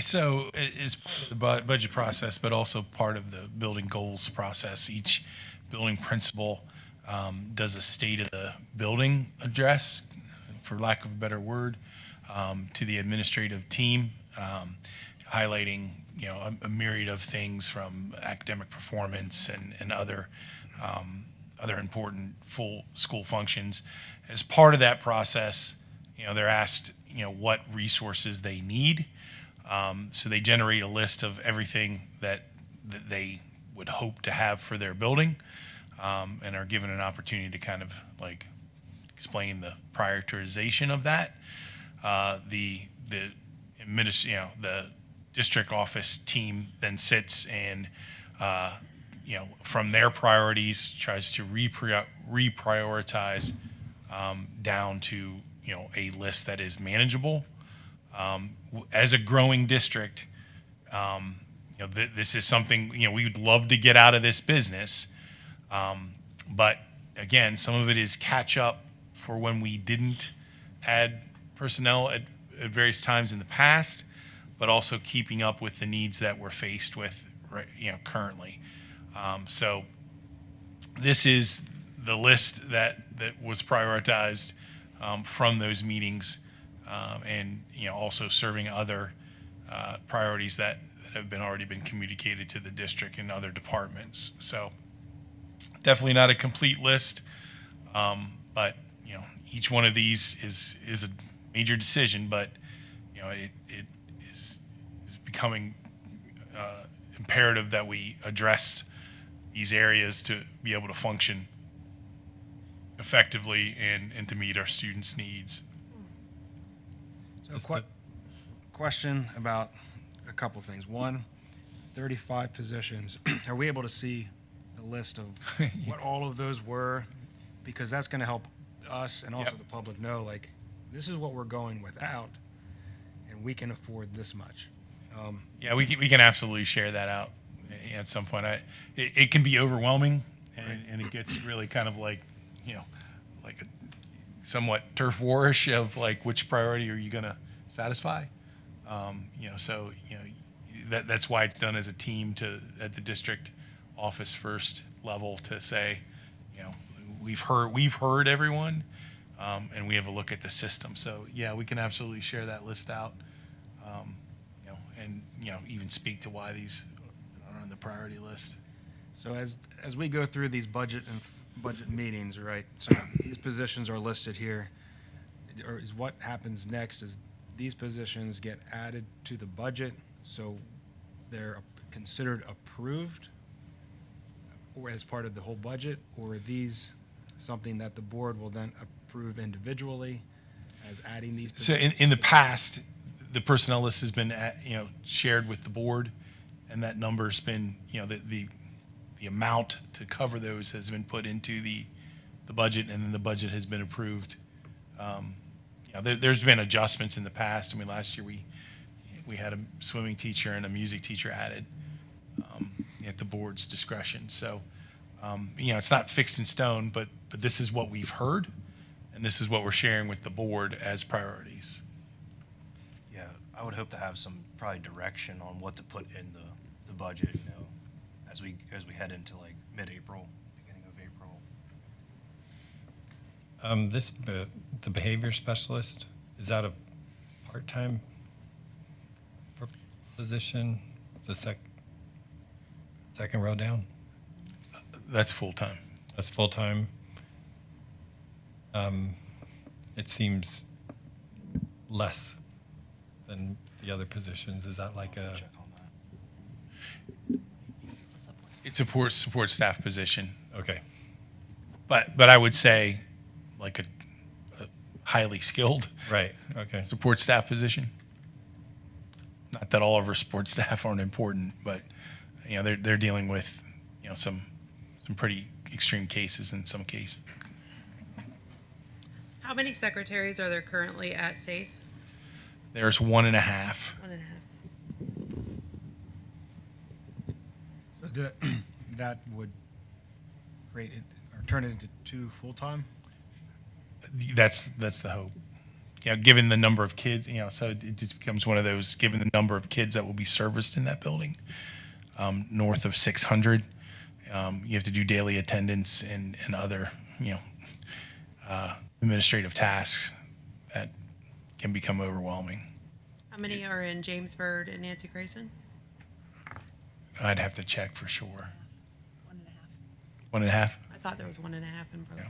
So it's part of the budget process, but also part of the building goals process. Each building principal does a state of the building address, for lack of a better word, to the administrative team, highlighting a myriad of things from academic performance and other important full school functions. As part of that process, they're asked what resources they need. So they generate a list of everything that they would hope to have for their building, and are given an opportunity to kind of like explain the prioritization of that. The district office team then sits and from their priorities tries to reprioritize down to a list that is manageable. As a growing district, this is something we would love to get out of this business, but again, some of it is catch up for when we didn't add personnel at various times in the past, but also keeping up with the needs that we're faced with currently. So this is the list that was prioritized from those meetings, and also serving other priorities that have already been communicated to the district and other departments. So definitely not a complete list, but each one of these is a major decision, but it is becoming imperative that we address these areas to be able to function effectively and to meet our students' needs. So question about a couple things. One, 35 positions. Are we able to see the list of what all of those were? Because that's going to help us and also Yep. the public know, like, this is what we're going without, and we can afford this much. Yeah, we can absolutely share that out at some point. It can be overwhelming, and it gets really kind of like like a somewhat turf warish of like which priority are you going to satisfy. So that's why it's done as a team at the district office first level to say, we've heard everyone, and we have a look at the system. So yeah, we can absolutely share that list out, and even speak to why these are on the priority list. So as we go through these budget meetings, right? So these positions are listed here. Or is what happens next is these positions get added to the budget, so they're considered approved, or as part of the whole budget, or are these something that the board will then approve individually as adding these So positions? in the past, the personnel list has been shared with the board, and that number's been the amount to cover those has been put into the budget, and then the budget has been approved. There's been adjustments in the past. I mean, last year we had a swimming teacher and a music teacher added at the board's discretion. So it's not fixed in stone, but this is what we've heard, and this is what we're sharing with the board as priorities. Yeah, I would hope to have some probably direction on what to put in the budget, as we head into like mid-April, beginning of April. The behavior specialist, is that a part-time position? Second row down. That's full-time. That's full-time. It seems less than the other positions. Is that like a, Check on that. It's a support staff position, okay, but I would say like a highly skilled right, okay. support staff position. Not that all of our support staff aren't important, but you know they're dealing with some pretty extreme cases in some cases. How many secretaries are there currently at SACE? There's 1.5. 1.5. So that would create it, or turn it into 2 full-time? That's the hope. Given the number of kids, so it just becomes one of those. Given the number of kids that will be serviced in that building, north of 600, you have to do daily attendance and other administrative tasks that can become overwhelming. How many are in James Bird and Nancy Grayson? I'd have to check for sure. 1.5. 1.5. I thought there was 1.5 in both. Yeah.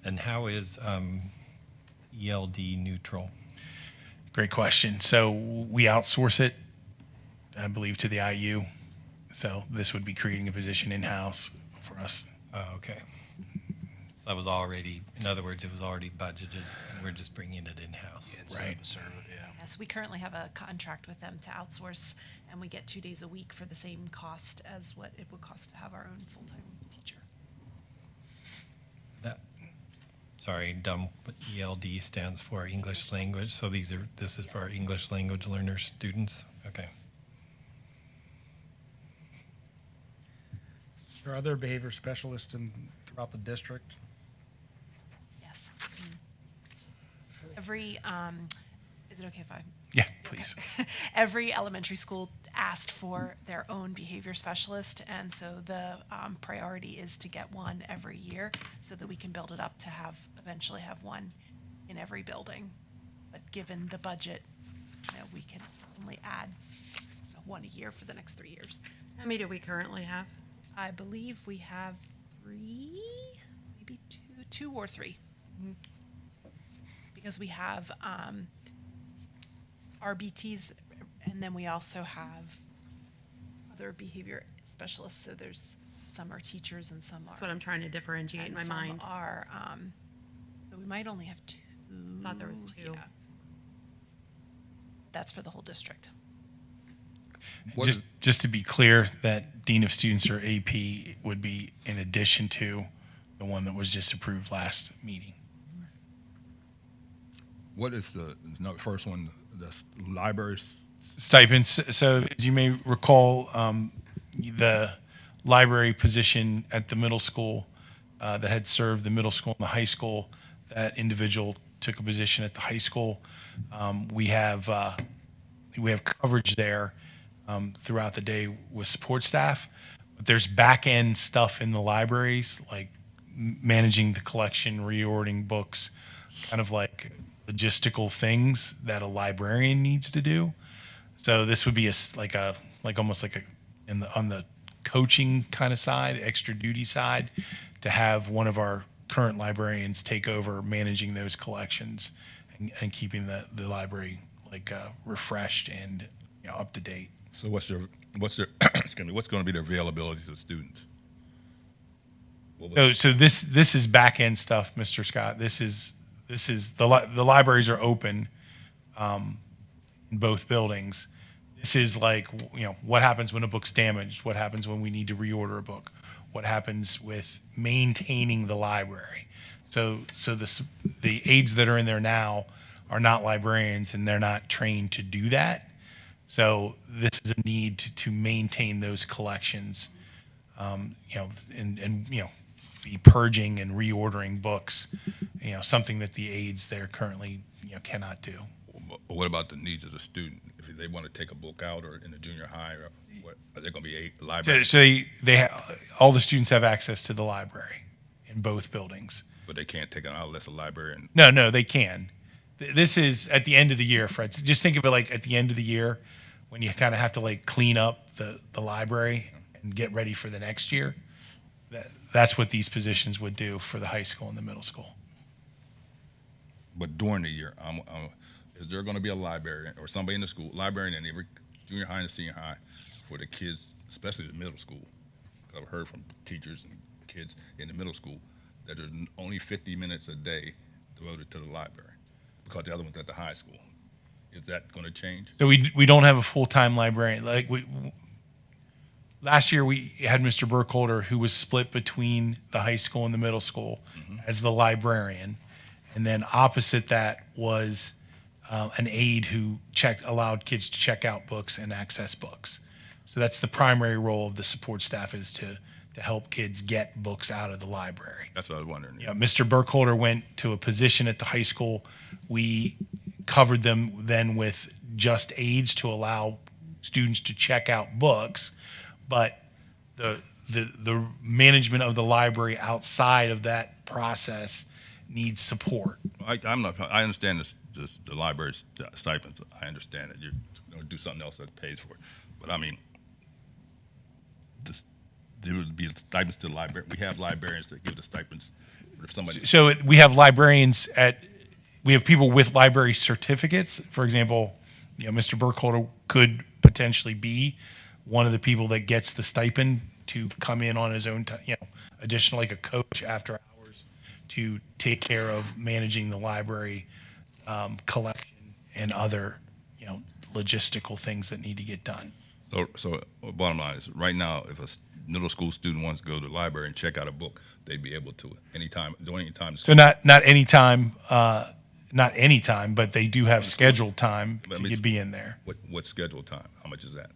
And how is ELD neutral? Great question. So we outsource it, I believe, to the IU. So this would be creating a position in-house for us. Oh, okay. So that was already, in other words, it was already budgeted, and we're just bringing it in-house. Instead Right. of a server, yeah. Yes, we currently have a contract with them to outsource, and we get 2 days a week for the same cost as what it would cost to have our own full-time teacher. That, sorry, dumb, but ELD stands for English language, so this is for our English language learner students? Okay. There are other behavior specialists throughout the district? Yes. Every, is it okay if I? Yeah, please. Every elementary school asked for their own behavior specialist, and so the priority is to get one every year so that we can build it up to eventually have one in every building. But given the budget, we can only add one a year for the next 3 years. How many do we currently have? I believe we have 3, maybe two or 3. Because we have RBTs, and then we also have other behavior specialists. So some are teachers and some are. That's what I'm trying to differentiate in my and mind. Some are, so we might only have 2. Thought there was 2. Yeah. That's for the whole district. Just to be clear, that Dean of Students or AP would be in addition to the one that was just approved last meeting. What is the first one? The libraries. Stipends. So as you may recall, the library position at the middle school that had served the middle school and the high school, that individual took a position at the high school. We have coverage there throughout the day with support staff, but there's back end stuff in the libraries like managing the collection, reordering books, kind of like logistical things that a librarian needs to do. So this would be almost like on the coaching kind of side, extra duty side, to have one of our current librarians take over managing those collections and keeping the library refreshed and up to date. So what's their excuse me, what's going to be the availability to the students? So this is back end stuff, Mr. Scott. This is the libraries are open in both buildings. This is what happens when a book's damaged, what happens when we need to reorder a book, what happens with maintaining the library. So the aides that are in there now are not librarians and they're not trained to do that. So this is a need to maintain those collections, and be purging and reordering books, something that the aides there currently, cannot do. What about the needs of the student? If they want to take a book out or in the junior high, or what, are they going to be a library? So all the students have access to the library in both buildings. But they can't take it out unless a librarian. No, they can. This is at the end of the year, Fred. Just think of it like at the end of the year when you kind of have to like clean up the library and get ready for the next year. That's what these positions would do for the high school and the middle school. But during the year, is there going to be a librarian or somebody in the school, librarian in every junior high and senior high for the kids, especially the middle school? 'Cause I've heard from teachers and kids in the middle school that there's only 50 minutes a day devoted to the library because the other one's at the high school. Is that going to change? So we don't have a full-time librarian. Like last year we had Mr. Burkholder, who was split between the high school and the middle school as the librarian. And then opposite that was an aide who allowed kids to check out books and access books. So that's the primary role of the support staff, is to help kids get books out of the library. That's what I was wondering. Yeah, Mr. Burkholder went to a position at the high school. We covered them then with just aides to allow students to check out books, but the management of the library outside of that process needs support. I understand the library stipends. I understand that you're going to do something else that pays for it. But I mean, there would be stipends to the library. We have librarians that give the stipends. But if somebody, So we have librarians we have people with library certificates. For example, Mr. Burkholder could potentially be one of the people that gets the stipend to come in on his own time, additional, like a coach after hours, to take care of managing the library collection and other, logistical things that need to get done. so bottom line is, right now, if a middle school student wants to go to the library and check out a book, they'd be able to anytime, during any time. So not anytime, but they do have scheduled time But I to mean, be in there. What scheduled time? How much is that?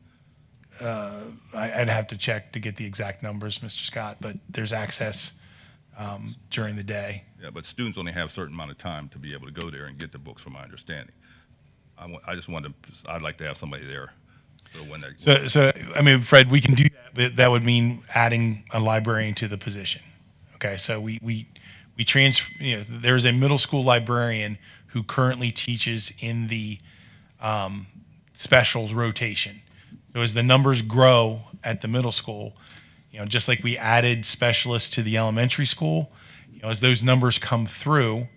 I'd have to check to get the exact numbers, Mr. Scott, but there's access during the day. Yeah, but students only have a certain amount of time to be able to go there and get the books, from my understanding. I'd like to have somebody there. So when they So I mean, Fred, we can do that, but that would mean adding a librarian to the position. Okay, so we transfer. There's a middle school librarian who currently teaches in the specials rotation. So as the numbers grow at the middle school, just like we added specialists to the elementary school, as those numbers come through,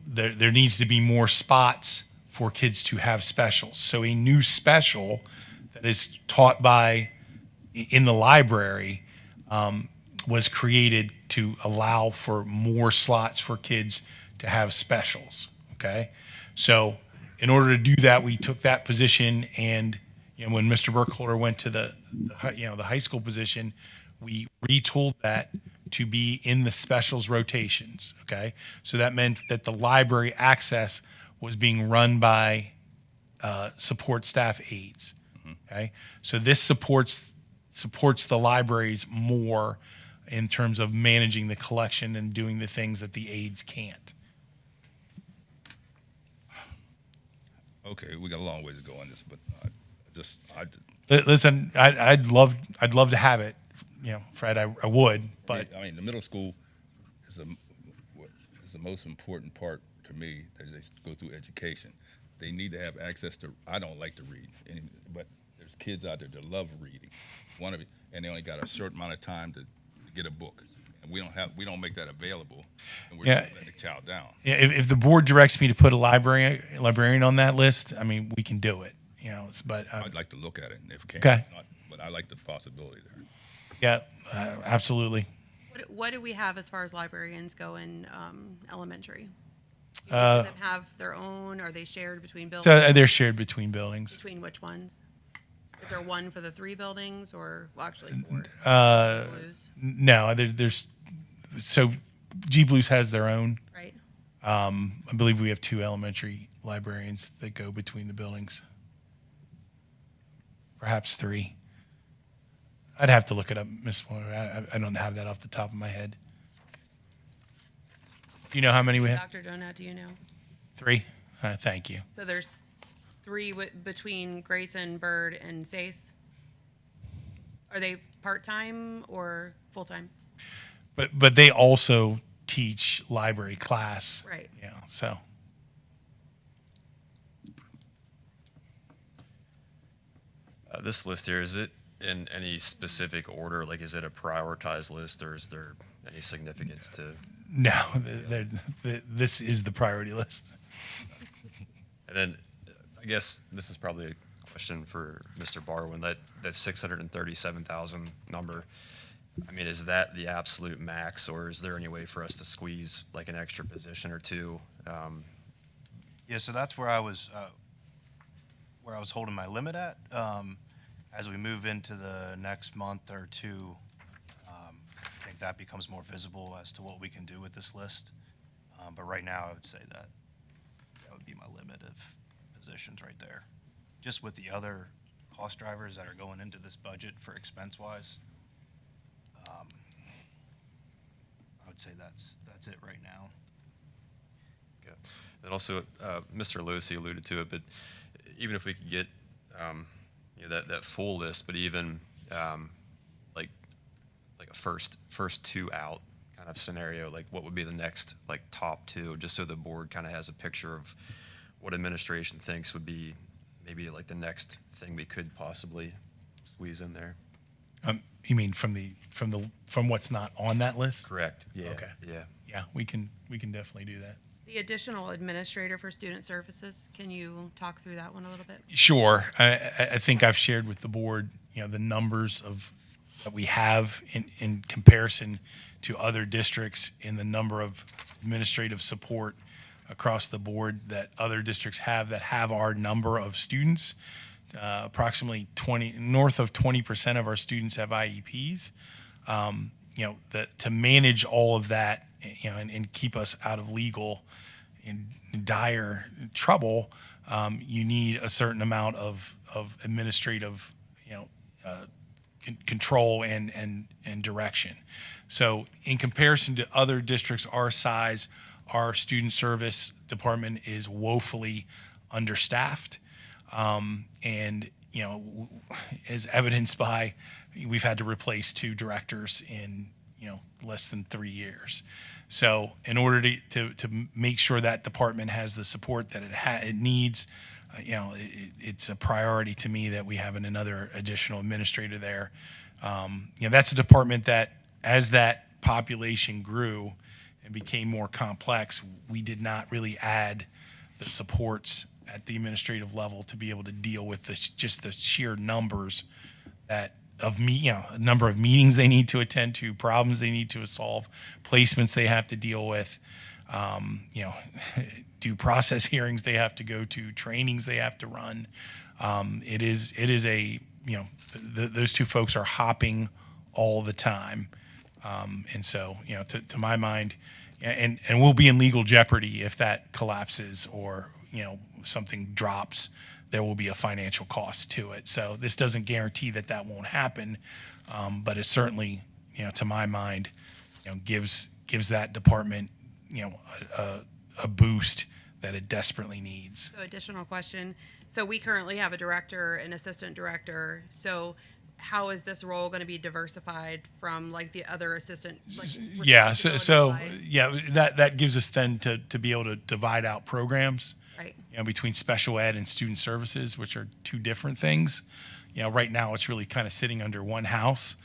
there needs to be more spots for kids to have specials. So a new special that is taught in the library was created to allow for more slots for kids to have specials. Okay, so in order to do that, we took that position, and when Mr. Burkholder went to the high school position, we retooled that to be in the specials rotations. Okay, so that meant that the library access was being run by support staff aides. Okay, so this supports the libraries more in terms of managing the collection and doing the things that the aides can't. Okay, we got a long ways to go on this, but Listen, I'd love to have it, Fred. I would, but I mean, the middle school is the most important part to me, that they go through education. They need to have access to. I don't like to read, but there's kids out there that love reading, and they only got a short amount of time to get a book, and we don't make that available, and we're just letting the child down. Yeah, if the board directs me to put a librarian on that list, I mean, we can do it. But I'd like to look at it if can. Okay. But I like the possibility there. yeah, absolutely. What do we have as far as librarians go in elementary? Do each of them have their own? Are they shared between buildings? So they're shared between buildings. Between which ones? Is there one for the 3 buildings, or actually 4? Blues, No, there's so G Blues has their own. right? I believe we have 2 elementary librarians that go between the buildings. Perhaps 3. I'd have to look it up, Miss Moore. I don't have that off the top of my head. Do you know how many we have? Dr. Donut, do you know? 3. Thank you. So there's 3 between Grayson, Bird, and Zace? Are they part-time or full-time? But they also teach library class. Right. Yeah. So This list here, is it in any specific order? Like, is it a prioritized list, or is there any significance to? No, this is the priority list. And then, I guess this is probably a question for Mr. Barwin. That 637,000 number. I mean, is that the absolute max, or is there any way for us to squeeze like an extra position or two? Yeah, so that's where I was holding my limit at. As we move into the next month or two, I think that becomes more visible as to what we can do with this list. But right now, I would say that would be my limit of positions right there. Just with the other cost drivers that are going into this budget for expense-wise, I would say that's it right now. Okay. And also, Mr. Lewis, he alluded to it, but even if we could get that full list, but even like a first two out kind of scenario, like what would be the next like top two, just so the board kind of has a picture of what administration thinks would be maybe like the next thing we could possibly squeeze in there. You mean from what's not on that list? Correct. Yeah. Okay. Yeah. Yeah, we can definitely do that. The additional administrator for student services, can you talk through that one a little bit? Sure. I think I've shared with the board, the numbers that we have in comparison to other districts in the number of administrative support across the board that other districts have that have our number of students. Approximately north of 20% of our students have IEPs. To manage all of that, and keep us out of legal and dire trouble, you need a certain amount of administrative, control and direction. So in comparison to other districts our size, our student service department is woefully understaffed. And, as evidenced by, we've had to replace 2 directors in, less than 3 years. So in order to make sure that department has the support that it needs, it's a priority to me that we have another additional administrator there. That's a department that, as that population grew and became more complex, we did not really add the supports at the administrative level to be able to deal with just the sheer numbers number of meetings they need to attend to, problems they need to solve, placements they have to deal with, due process hearings they have to go to, trainings they have to run. It is those 2 folks are hopping all the time. And so, to my mind, and we'll be in legal jeopardy if that collapses or, something drops. There will be a financial cost to it. So this doesn't guarantee that won't happen, but it certainly, to my mind, gives that department, a boost that it desperately needs. So additional question. So we currently have a director, an assistant director. So how is this role going to be diversified from like the other assistant? Like, yeah. So responsibility-wise? yeah, that gives us then to be able to divide out programs. Right. Between special ed and student services, which are 2 different things. Right now it's really kind of sitting under one house.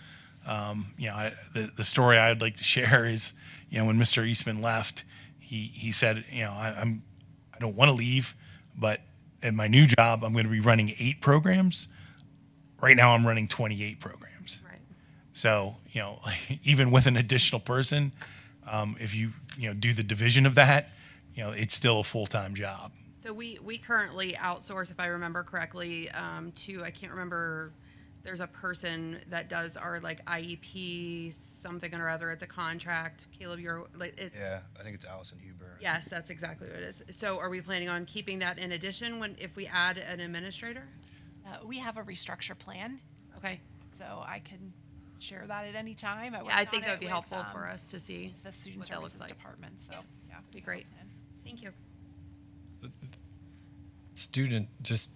The story I'd like to share is, when Mr. Eastman left, he said, I don't want to leave, but in my new job, I'm going to be running 8 programs. Right now I'm running 28 programs. Right. So, even with an additional person, if you do the division of that, it's still a full-time job. So we currently outsource, if I remember correctly, to, I can't remember, there's a person that does our like IEP something or other. It's a contract. Caleb, you're like, Yeah, I think it's Allison Huber. yes, that's exactly what it is. So are we planning on keeping that in addition if we add an administrator? We have a restructure plan, Okay. so I can share that at any time. Yeah, I think that would be helpful for us to see The student what that looks services like. department, so, yeah. Be great. Thank you. Student, just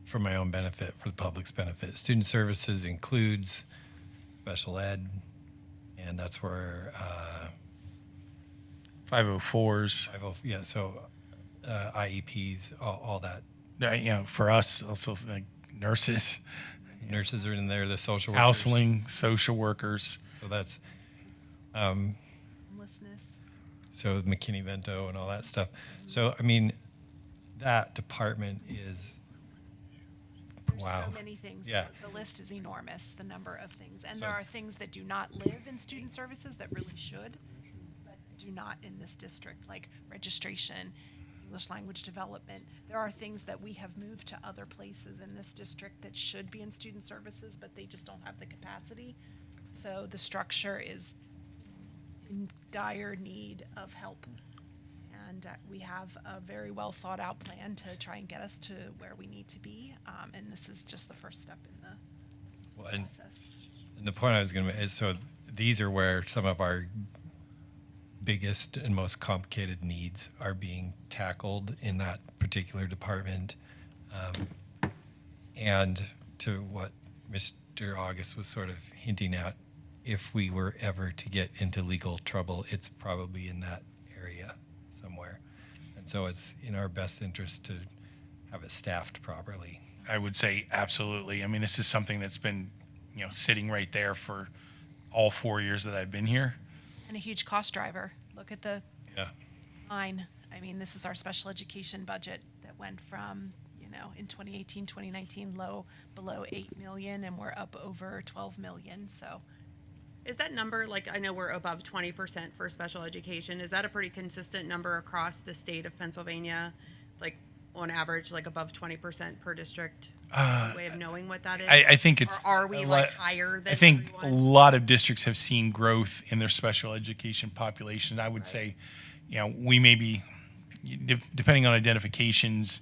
for my own benefit, for the public's benefit, student services includes special ed, and that's where 504s. so IEPs, all that. For us, also like nurses, Nurses are in there, the social workers. counseling, social workers. So that's, Homelessness. so McKinney-Vento and all that stuff. So, I mean, that department is, There's wow. so many things. Yeah. The list is enormous, the number of things. And So there are it's- things that do not live in student services that really should, but do not in this district, like registration, English language development. There are things that we have moved to other places in this district that should be in student services, but they just don't have the capacity. So the structure is in dire need of help. And we have a very well thought out plan to try and get us to where we need to be. And this is just the first step in the Well, and, process. and the point I was going to make is, so these are where some of our biggest and most complicated needs are being tackled in that particular department. And to what Mr. August was sort of hinting at, if we were ever to get into legal trouble, it's probably in that area somewhere. And so it's in our best interest to have it staffed properly. I would say absolutely. I mean, this is something that's been, sitting right there for all 4 years that I've been here. And a huge cost driver. Look at the Yeah. line. I mean, this is our special education budget that went from, in 2018, 2019, below 8 million, and we're up over 12 million. So Is that number, like, I know we're above 20% for special education. Is that a pretty consistent number across the state of Pennsylvania? Like, on average, like above 20% per district? Any way of knowing what that is? I think it's. Or are we a like lot- higher than I think a everyone? lot of districts have seen growth in their special education population. I would say, we may be, depending on identifications,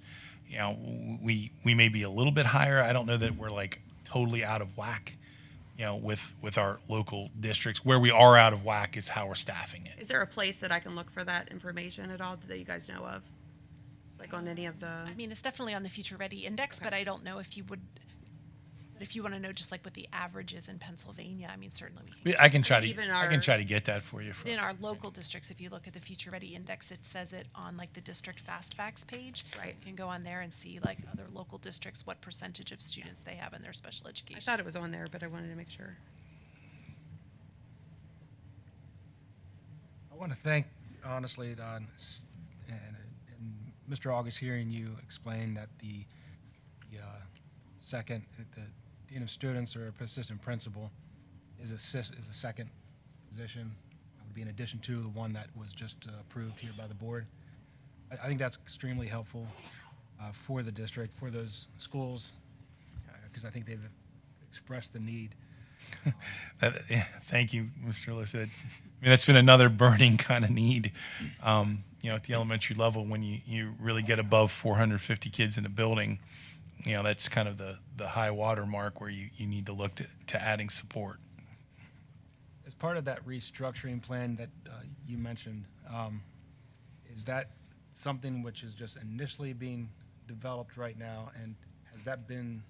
we may be a little bit higher. I don't know that we're like totally out of whack, with our local districts. Where we are out of whack is how we're staffing it. Is there a place that I can look for that information at all that you guys know of? Like on any of the? I mean, it's definitely on the Future Ready Index, but I don't know if you would. But if you want to know just like what the average is in Pennsylvania, I mean, certainly we can. I can try to. Even I can our- try to get that for you. In our local districts, if you look at the Future Ready Index, it says it on like the district fast facts page. Right. You can go on there and see like other local districts, what percentage of students they have in their special I education. thought it was on there, but I wanted to make sure. I want to thank, honestly, Don, and Mr. August, hearing you explain that the dean of students or assistant principal is a second position. Would be in addition to the one that was just approved here by the board. I think that's extremely helpful for the district, for those schools, because I think they've expressed the need. Thank you, Mr. Lewis. I mean, that's been another burning kind of need, at the elementary level when you really get above 450 kids in a building. That's kind of the high water mark where you need to look to adding support. As part of that restructuring plan that you mentioned, is that something which is just initially being developed right now, and has that been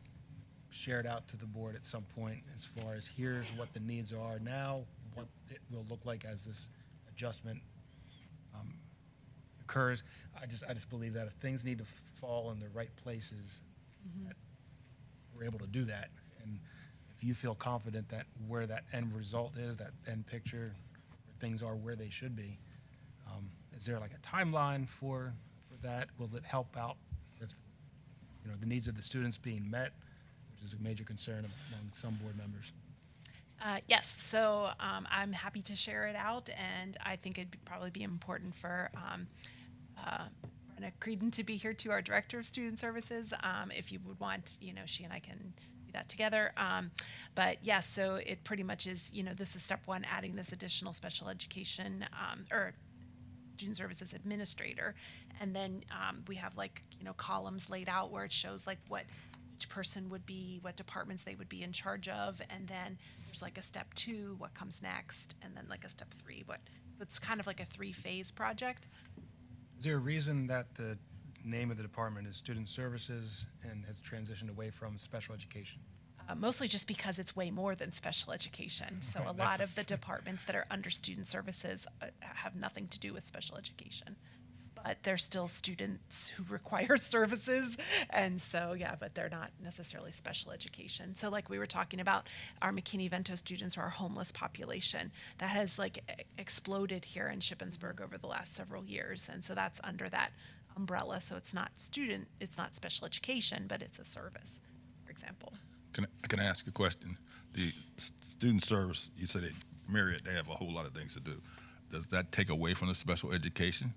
shared out to the board at some point as far as here's what the needs are now, what it will look like as this adjustment occurs? I just believe that if things need to fall in the right places, that we're able to do that. And if you feel confident that where that end result is, that end picture, where things are where they should be, is there like a timeline for that? Will it help out with the needs of the students being met, which is a major concern among some board members? Yes, so I'm happy to share it out, and I think it'd probably be important for Brenna Creedon to be here too, our Director of Student Services. If you would want, she and I can do that together. But yes, so it pretty much is, this is step one, adding this additional special education or student services administrator, and then we have columns laid out where it shows like what each person would be, what departments they would be in charge of, and then there's like a step 2, what comes next, and then like a step 3, it's kind of like a 3-phase project. Is there a reason that the name of the department is Student Services and has transitioned away from special education? Mostly just because it's way more than special education. So a lot of the departments that are under student services have nothing to do with special education. But but they're still students who require services. And so, yeah, but they're not necessarily special education. So like we were talking about, our McKinney-Vento students are our homeless population. That has exploded here in Shippensburg over the last several years. And so that's under that umbrella. So it's not special education, but it's a service, for example. Can I ask a question? The student service, you said at Marriott, they have a whole lot of things to do. Does that take away from the special education?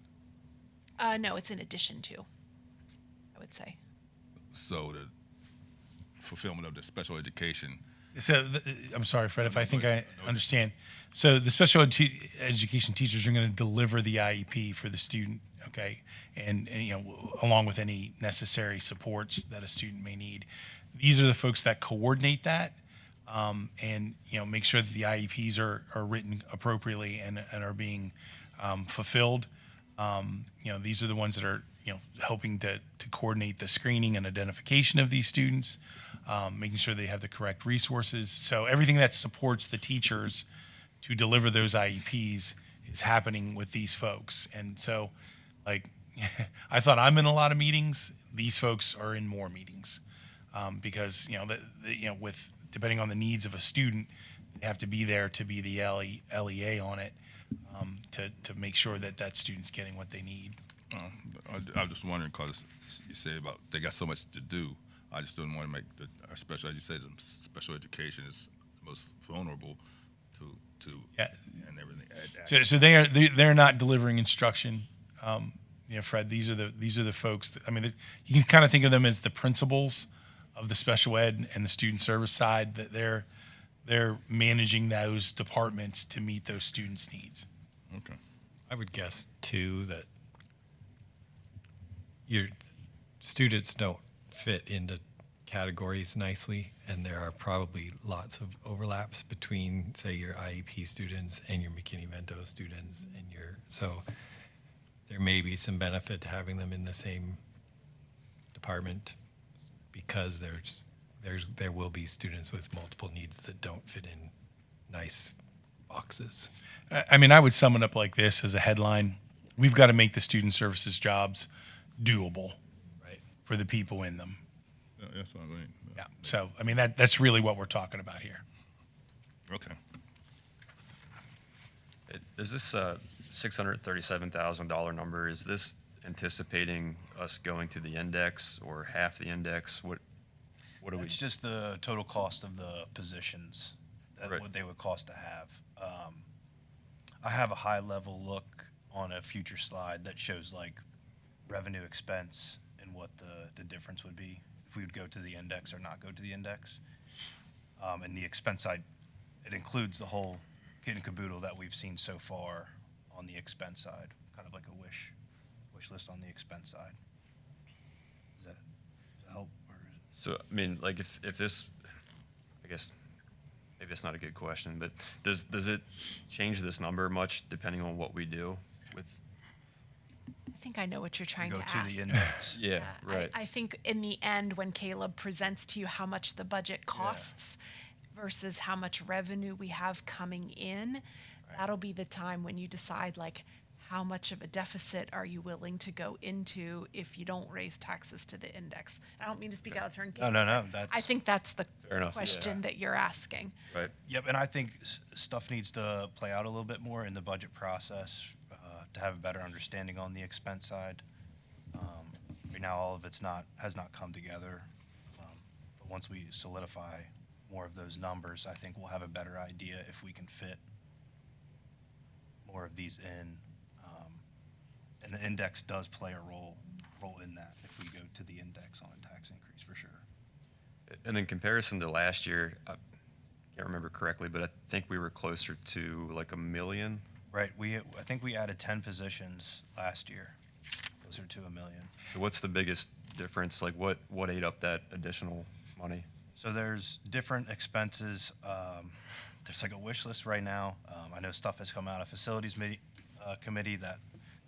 No, it's in addition to, I would say. So the fulfillment of the special education. So I'm sorry, Fred, if I think I understand. So the special education teachers are going to deliver the IEP for the student, okay, and along with any necessary supports that a student may need. These are the folks that coordinate that, and make sure that the IEPs are written appropriately and are being fulfilled. These are the ones that are helping to coordinate the screening and identification of these students, making sure they have the correct resources. So everything that supports the teachers to deliver those IEPs is happening with these folks. And so, I thought I'm in a lot of meetings. These folks are in more meetings because with depending on the needs of a student, they have to be there to be the LEA on it to make sure that student's getting what they need. I was just wondering because you say about they got so much to do. I just didn't want to make our special, as you say, the special education is the most vulnerable to and everything. So they're not delivering instruction. Fred, these are the folks. You can kind of think of them as the principals of the special ed and the student service side. That they're managing those departments to meet those students' needs. Okay. I would guess too that your students don't fit into categories nicely, and there are probably lots of overlaps between, say, your IEP students and your McKinney-Vento students, and so there may be some benefit to having them in the same department because there will be students with multiple needs that don't fit in nice boxes. I would sum it up like this as a headline: we've got to make the student services jobs doable, right, for for the people in them. Yeah, that's what I mean. Yeah. So, that's really what we're talking about here. Okay. Is this $637,000 number, is this anticipating us going to the index or half the index? What do we? It's just the total cost of the positions, Right. what they would cost to have. I have a high level look on a future slide that shows revenue expense and what the difference would be if we would go to the index or not go to the index. And the expense side, it includes the whole kit and caboodle that we've seen so far on the expense side, kind of like a wish list on the expense side. Does that help? Or So, if this, I guess, maybe it's not a good question, but does it change this number much depending on what we do with? I think I know what you're trying go to to ask. the index? Yeah, right. I think in the end, when Caleb presents to you how much the budget costs versus how much revenue we have coming in, that'll be the time when you decide how much of a deficit are you willing to go into if you don't raise taxes to the index. I don't mean to speak out of turn. Caleb, No. but I think that's the Fair enough, question that you're asking. Right. Yep, and I think stuff needs to play out a little bit more in the budget process to have a better understanding on the expense side. Right now, all of it's has not come together. But once we solidify more of those numbers, I think we'll have a better idea if we can fit more of these in. And the index does play a role in that if we go to the index on a tax increase for sure. And in comparison to last year, I can't remember correctly, but I think we were closer to $1 million. Right, I think we added 10 positions last year, closer to $1 million. So what's the biggest difference? What ate up that additional money? So there's different expenses. There's a wish list right now. I know stuff has come out of facilities committee that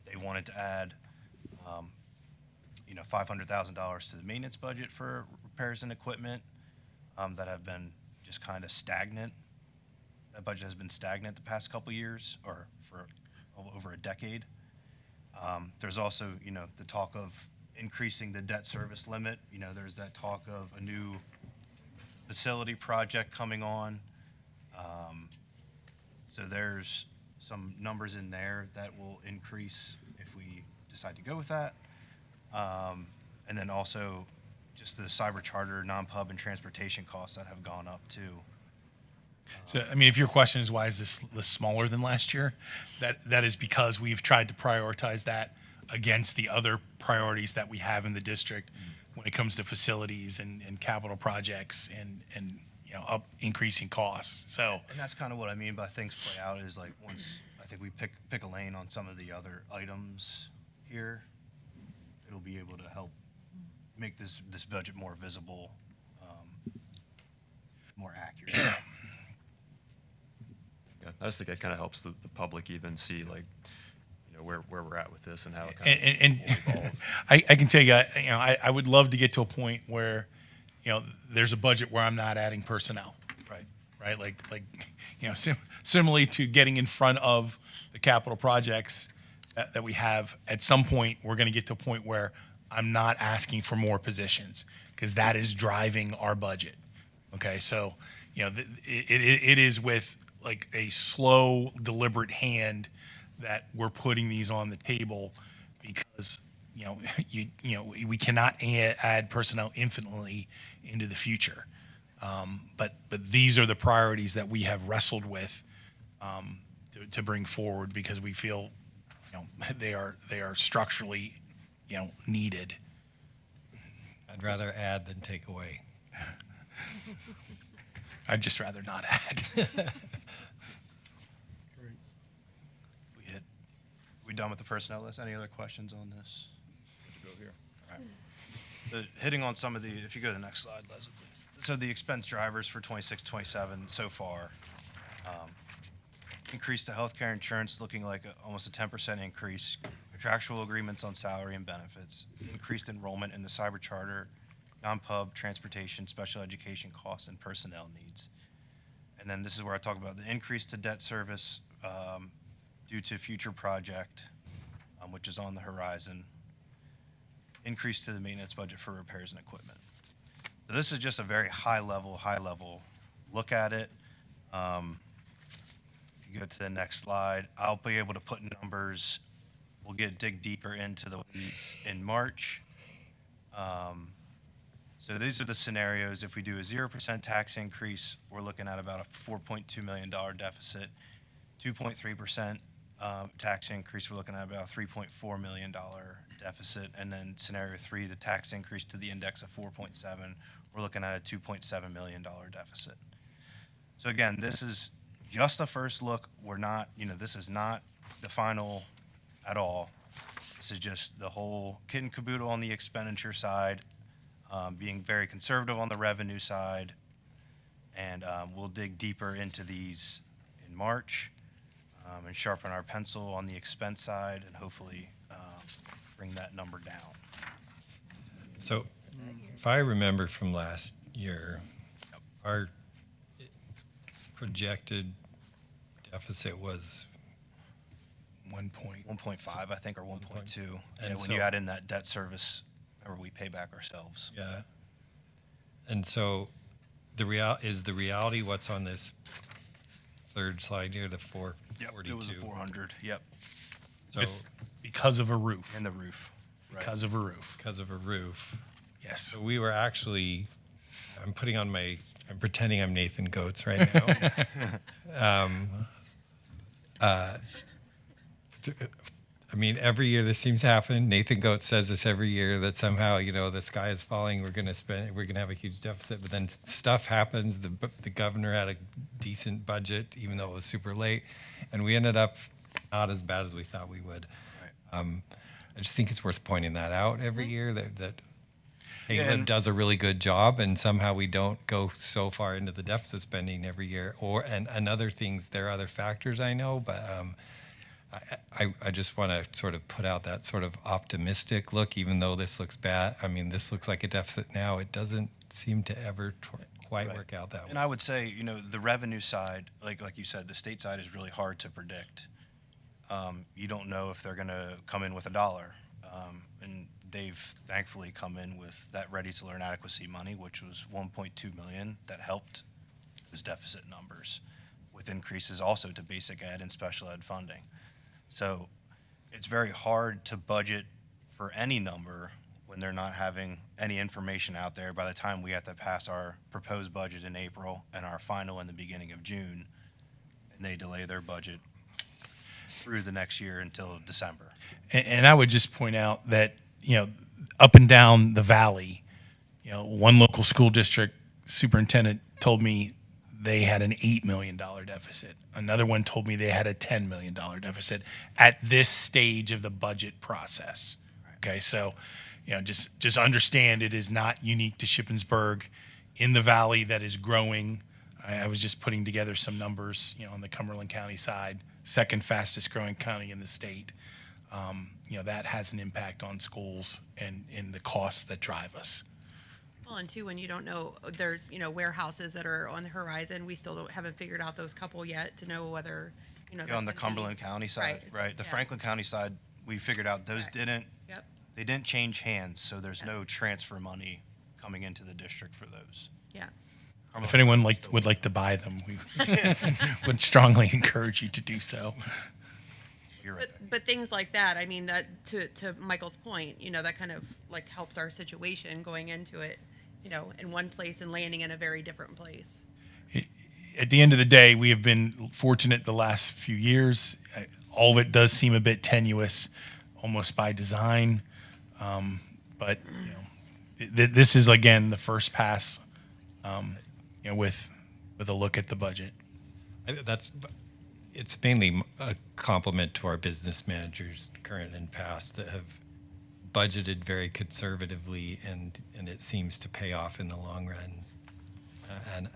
they wanted to add, $500,000 to the maintenance budget for repairs and equipment that have been just kind of stagnant. That budget has been stagnant the past couple years, or for over a decade. There's also, the talk of increasing the debt service limit. There's that talk of a new facility project coming on. So there's some numbers in there that will increase if we decide to go with that. And then also just the cyber charter, non-pub, and transportation costs that have gone up too. So, I mean, if your question is why is this list smaller than last year, that is because we've tried to prioritize that against the other priorities that we have in the district when it comes to facilities and capital projects and increasing costs. So, And that's kind of what I mean by things play out is like once I think we pick a lane on some of the other items here, it'll be able to help make this budget more visible, more accurate. Yeah, I just think it kind of helps the public even see like, where we're at with this and how it and will evolve. I can tell you, I would love to get to a point where, there's a budget where I'm not adding personnel. Right. Like, similarly to getting in front of the capital projects that we have, at some point, we're going to get to a point where I'm not asking for more positions because that is driving our budget. Okay. So, it is with like a slow, deliberate hand that we're putting these on the table because, we cannot add personnel infinitely into the future. But these are the priorities that we have wrestled with to bring forward because we feel, they are structurally, needed. I'd rather add than take away. I'd just rather not add. We done with the personnel list? Any other questions on this? Go here. All right. Hitting on some of the, if you go to the next slide, Leslie, please. So the expense drivers for 26, 27 so far. Increase to healthcare insurance looking like almost a 10% increase. Contractual agreements on salary and benefits. Increased enrollment in the cyber charter, non-pub, transportation, special education costs, and personnel needs. And then this is where I talk about the increase to debt service due to future project, which is on the horizon. Increase to the maintenance budget for repairs and equipment. So this is just a very high level look at it. If you go to the next slide, I'll be able to put numbers. We'll dig deeper into the weeds in March. So these are the scenarios. If we do a 0% tax increase, we're looking at about a $4.2 million deficit. 2.3% tax increase, we're looking at about a $3.4 million deficit. And then scenario 3, the tax increase to the index of 4.7, we're looking at a $2.7 million deficit. So again, this is just a first look. We're not, this is not the final at all. This is just the whole kit and caboodle on the expenditure side, being very conservative on the revenue side. And we'll dig deeper into these in March. And sharpen our pencil on the expense side and hopefully bring that number down. So if I remember from last year, our projected deficit was 1.5, I think, or 1.2. Yeah, And when so- you add in that debt service, remember we pay back ourselves. Yeah. And so the reality what's on this third slide here, the 442. It was a 400. Yep, So Because of a roof. and the roof. Right. Because of a roof. because of a roof. Yes. So we were actually, I'm pretending I'm Nathan Goetz right now. I mean, every year this seems to happen. Nathan Goetz says this every year that somehow, the sky is falling. We're going to have a huge deficit. But then stuff happens. The governor had a decent budget, even though it was super late, and we ended up not as bad as we thought we would. Right. I just think it's worth pointing that out every year that Yeah, Caleb and- does a really good job, and somehow we don't go so far into the deficit spending every year. And other things, there are other factors I know, but I just want to sort of put out that sort of optimistic look, even though this looks bad. I mean, this looks like a deficit now. It doesn't seem to ever quite Right. work out that way. And I would say, the revenue side, like you said, the state side is really hard to predict. you don't know if they're going to come in with $1. And they've thankfully come in with that ready-to-learn adequacy money, which was 1.2 million, that helped those deficit numbers, with increases also to basic ed and special ed funding. So it's very hard to budget for any number when they're not having any information out there by the time we have to pass our proposed budget in April and our final in the beginning of June, and they delay their budget through the next year until December. And I would just point out that, up and down the valley, one local school district superintendent told me they had an $8 million deficit. Another one told me they had a $10 million deficit at this stage of the budget process. Okay, so, just understand it is not unique to Shippensburg in the valley that is growing. I was just putting together some numbers, on the Cumberland County side, second fastest growing county in the state. That has an impact on schools and the costs that drive us. Well, and two, when you don't know, there's, warehouses that are on the horizon. We still haven't figured out those couple yet to know whether, that's On the gonna be- Cumberland County side, right? The yeah. Franklin County side, we figured out those Correct. Yep. they didn't change hands, so there's no transfer money coming into the district for those. Yeah. If anyone would like to buy them, we would strongly encourage you to do so. You're right. But things like that, I mean, that to Michael's point, that kind of like helps our situation going into it, in one place and landing in a very different place. At the end of the day, we have been fortunate the last few years. All of it does seem a bit tenuous, almost by design. But this is again the first pass, with a look at the budget. It's mainly a compliment to our business managers, current and past, that have budgeted very conservatively, and it seems to pay off in the long run. And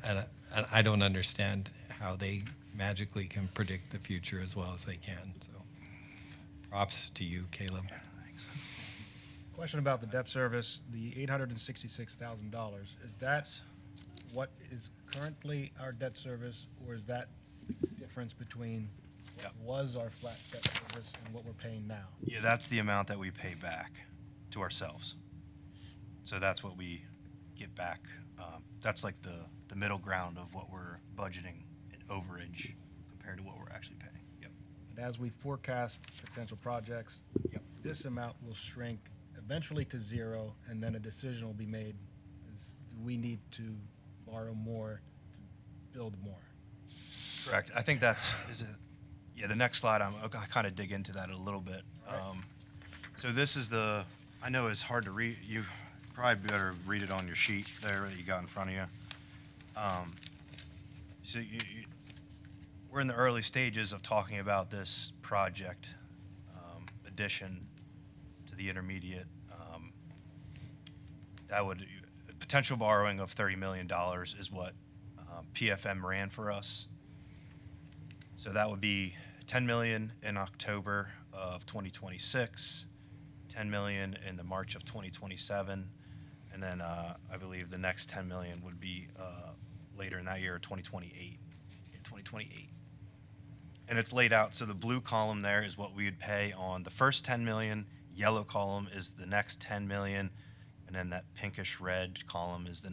I don't understand how they magically can predict the future as well as they can. So props to you, Caleb. Question about the debt service, the $866,000, is that what is currently our debt service, or is that difference between what was our flat debt service and what we're paying now? Yeah, that's the amount that we pay back to ourselves. So that's what we get back. That's like the middle ground of what we're budgeting in overage compared to what we're actually paying. Yep. And as we forecast potential projects, this amount will shrink eventually to zero, and then a decision will be made, do we need to borrow more to build more? Correct. I think the next slide, I'll kind of dig into that a little bit. So this is I know it's hard to read. You probably better read it on your sheet there that you got in front of you. So we're in the early stages of talking about this project addition to the intermediate. That would potential borrowing of $30 million is what PFM ran for us. So that would be $10 million in October of 2026, $10 million in the March of 2027, and then I believe the next $10 million would be later in that year, 2028. And it's laid out, so the blue column there is what we would pay on the first $10 million, yellow column is the next $10 million, and then that pinkish red column is the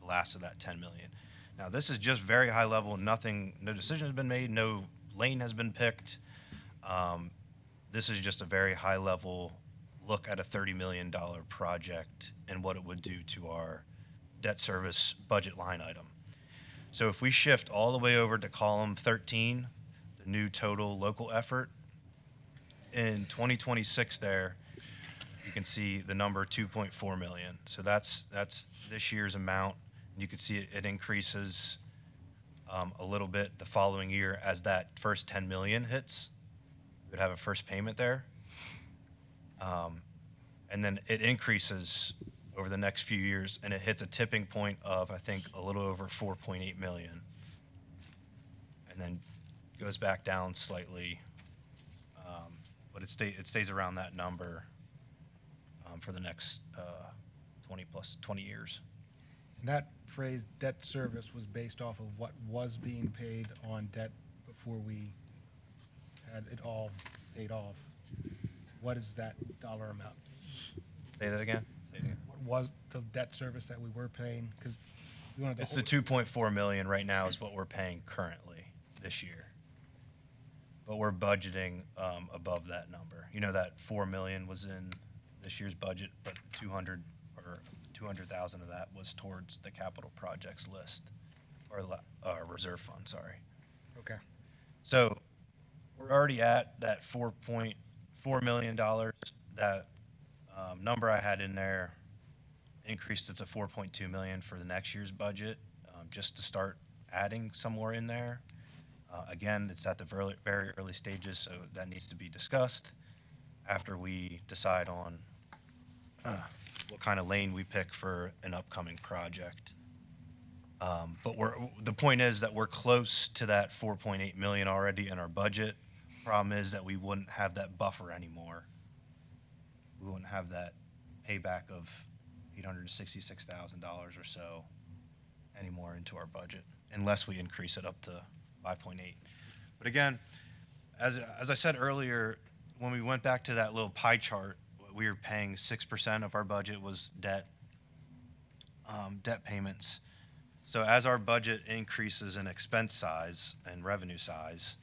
last of that $10 million. Now, this is just very high level. No decision has been made. No lane has been picked. This is just a very high level look at a $30 million project and what it would do to our debt service budget line item. So if we shift all the way over to column 13, the new total local effort, in 2026 there, you can see the number 2.4 million. So that's this year's amount. You can see it increases a little bit the following year as that first 10 million hits. We would have a first payment there. And then it increases over the next few years, and it hits a tipping point of, I think, a little over 4.8 million. And then goes back down slightly, but it stays around that number for the next 20 years. And that phrase, debt service, was based off of what was being paid on debt before we had it all paid off, what is that dollar amount? Say that again? Say it again. What was the debt service that we were paying? Because we wanted It's the 2.4 million right now is what we're paying currently this year. But we're budgeting above that number. You know that 4 million was in this year's budget, but 200,000 of that was towards the capital projects list, or reserve fund, sorry. Okay. So we're already at that $4.4 million. That number I had in there increased it to 4.2 million for the next year's budget, just to start adding some more in there. Again, it's at the very early stages, so that needs to be discussed after we decide on what kind of lane we pick for an upcoming project. But the point is that we're close to that 4.8 million already in our budget. Problem is that we wouldn't have that buffer anymore. We wouldn't have that payback of $866,000 or so anymore into our budget unless we increase it up to 5.8. But again, as I said earlier, when we went back to that little pie chart, we were paying 6% of our budget was debt payments. So as our budget increases in expense size and revenue size,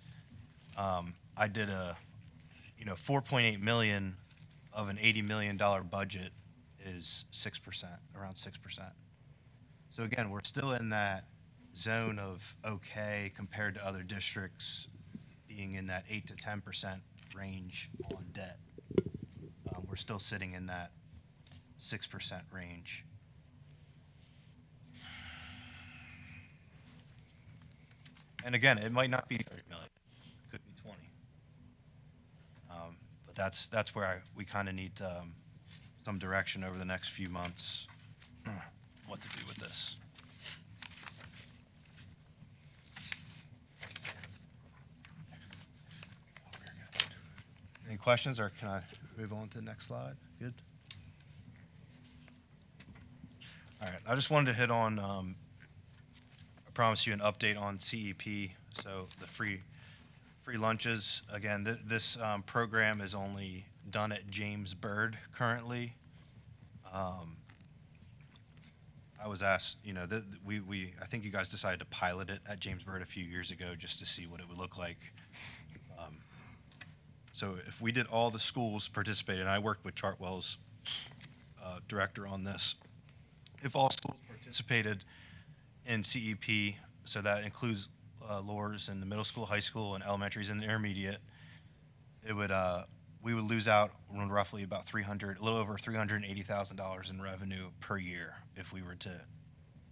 I did 4.8 million of an $80 million budget is 6%, around 6%. So again, we're still in that zone of okay compared to other districts being in that 8 to 10% range on debt. We're still sitting in that 6% range. And again, it might not be 30 million, it could be 20. But that's where we kind of need some direction over the next few months, what to do with this. Any questions, or can I move on to the next slide? Good. All right, I just wanted to hit on, I promised you an update on CEP, so the free lunches. Again, this program is only done at James Byrd currently. I was asked, I think you guys decided to pilot it at James Byrd a few years ago just to see what it would look like. So if we did all the schools participated, and I worked with Chartwell's director on this, if all schools participated in CEP, so that includes Lours in the middle school, high school, and elementaries and intermediate, it would we would lose out on roughly about a little over $380,000 in revenue per year if we were to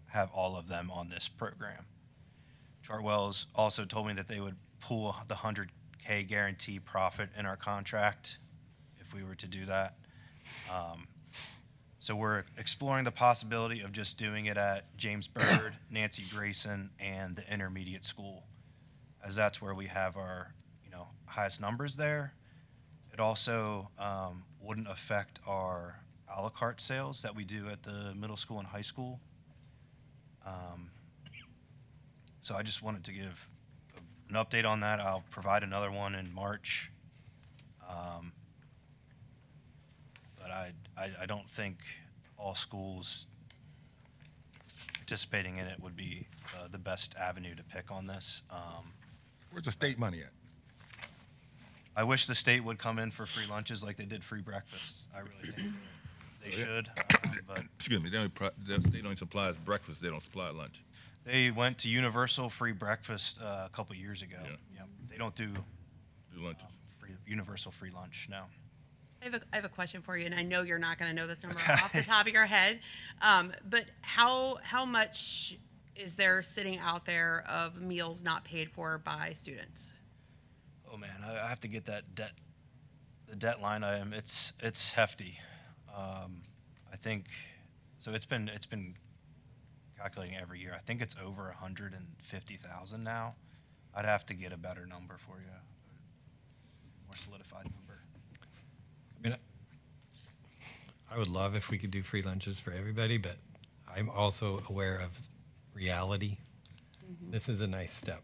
have all of them on this program. Chartwell's also told me that they would pull the $100K guarantee profit in our contract if we were to do that. So we're exploring the possibility of just doing it at James Byrd, Nancy Grayson, and the intermediate school, as that's where we have our highest numbers there. It also wouldn't affect our a la carte sales that we do at the middle school and high school. So I just wanted to give an update on that. I'll provide another one in March. But I don't think all schools participating in it would be the best avenue to pick on this. Where's the state money at? I wish the state would come in for free lunches like they did free breakfasts. I really think they should. But Excuse me, the state only supplies breakfast, they don't supply lunch. they went to universal free breakfast a couple years ago. Yeah. Yep. They don't do Do lunches. universal free lunch, no. I have a question for you, and I know you're not going to know this number off the top of your head, but how much is there sitting out there of meals not paid for by students? Oh man, I have to get the debt line item. It's hefty. I think so. It's been calculating every year. I think it's over 150,000 now. I'd have to get a better number for you, more solidified number. I mean, I would love if we could do free lunches for everybody, but I'm also aware of reality. This is a nice step.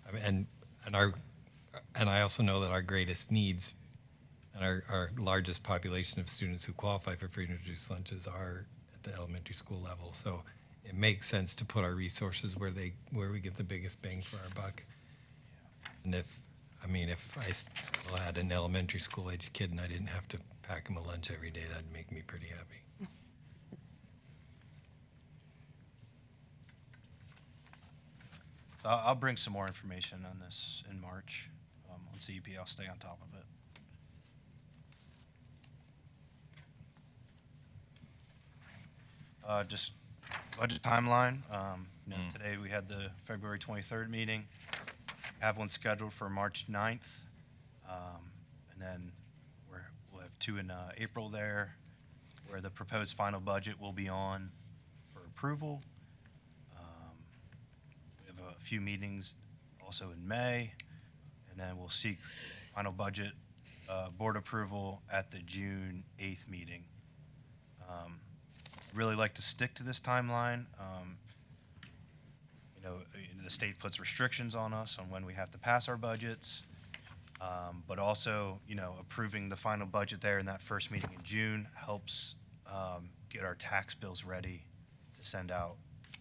I mean, and and I also know that our greatest needs and our largest population of students who qualify for free and reduced lunches are at the elementary school level. So it makes sense to put our resources where we get the biggest bang for our buck. And if I still had an elementary school age kid and I didn't have to pack him a lunch every day, that'd make me pretty happy. I'll bring some more information on this in March. On CEP, I'll stay on top of it. Just budget timeline. Today we had the February 23rd meeting. Have one scheduled for March 9th. And then we'll have two in April there, where the proposed final budget will be on for approval. We have a few meetings also in May, and then we'll seek final budget board approval at the June 8th meeting. Really like to stick to this timeline. The state puts restrictions on us on when we have to pass our budgets, but also, approving the final budget there in that first meeting in June helps get our tax bills ready to send out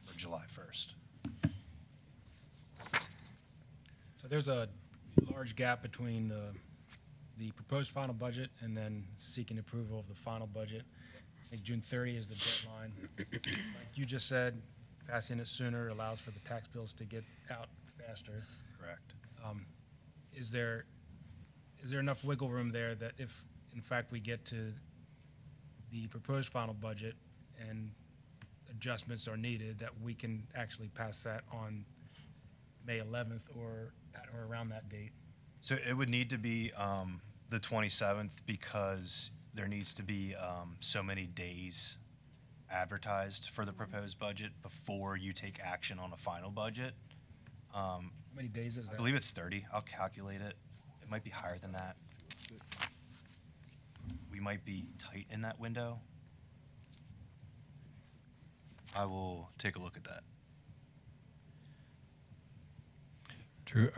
for July 1st. So there's a large gap between the proposed final budget and then seeking approval of the final budget. I think June 30 is the deadline. Like you just said, passing it sooner allows for the tax bills to get out faster. Correct. Is there enough wiggle room there that if, in fact, we get to the proposed final budget and adjustments are needed, that we can actually pass that on May 11th or around that date? So it would need to be the 27th because there needs to be so many days advertised for the proposed budget before you take action on a final budget. How many days is that? I believe it's 30. I'll calculate it. It might be higher than that. We might be tight in that window. I will take a look at that. Drew,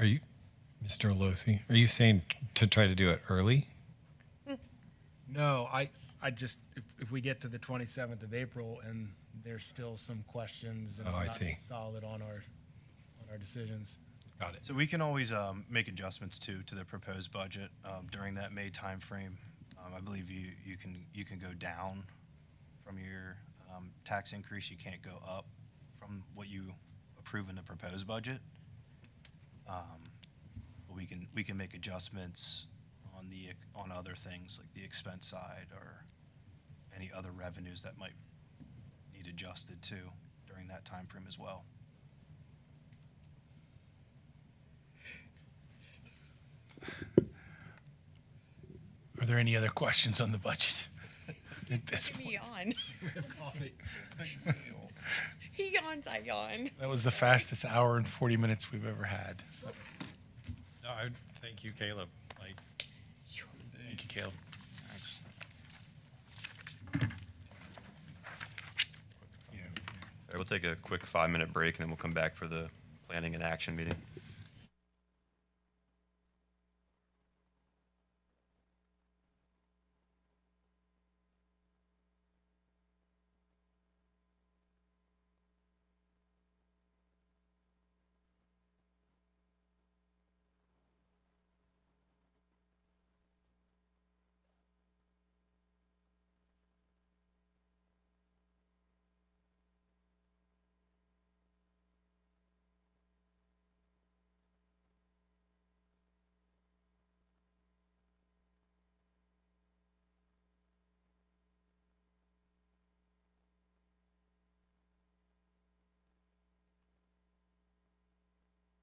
Mr. Alosi, are you saying to try to do it early? No, I just, if we get to the 27th of April and there's still some questions and Oh, I not see. solid on our decisions. Got it. So we can always make adjustments to the proposed budget during that May timeframe. I believe you can go down from your tax increase. You can't go up from what you approve in the proposed budget. But we can make adjustments on other things like the expense side or any other revenues that might need adjusted to during that time frame as well. Are there any other questions on the budget at this Get me point? yawn. He yawns, I yawn. That was the fastest hour and 40 minutes we've ever had. So, No, thank you, Caleb. thank you, Caleb. All right, we'll take a quick 5-minute break and then we'll come back for the planning and action meeting.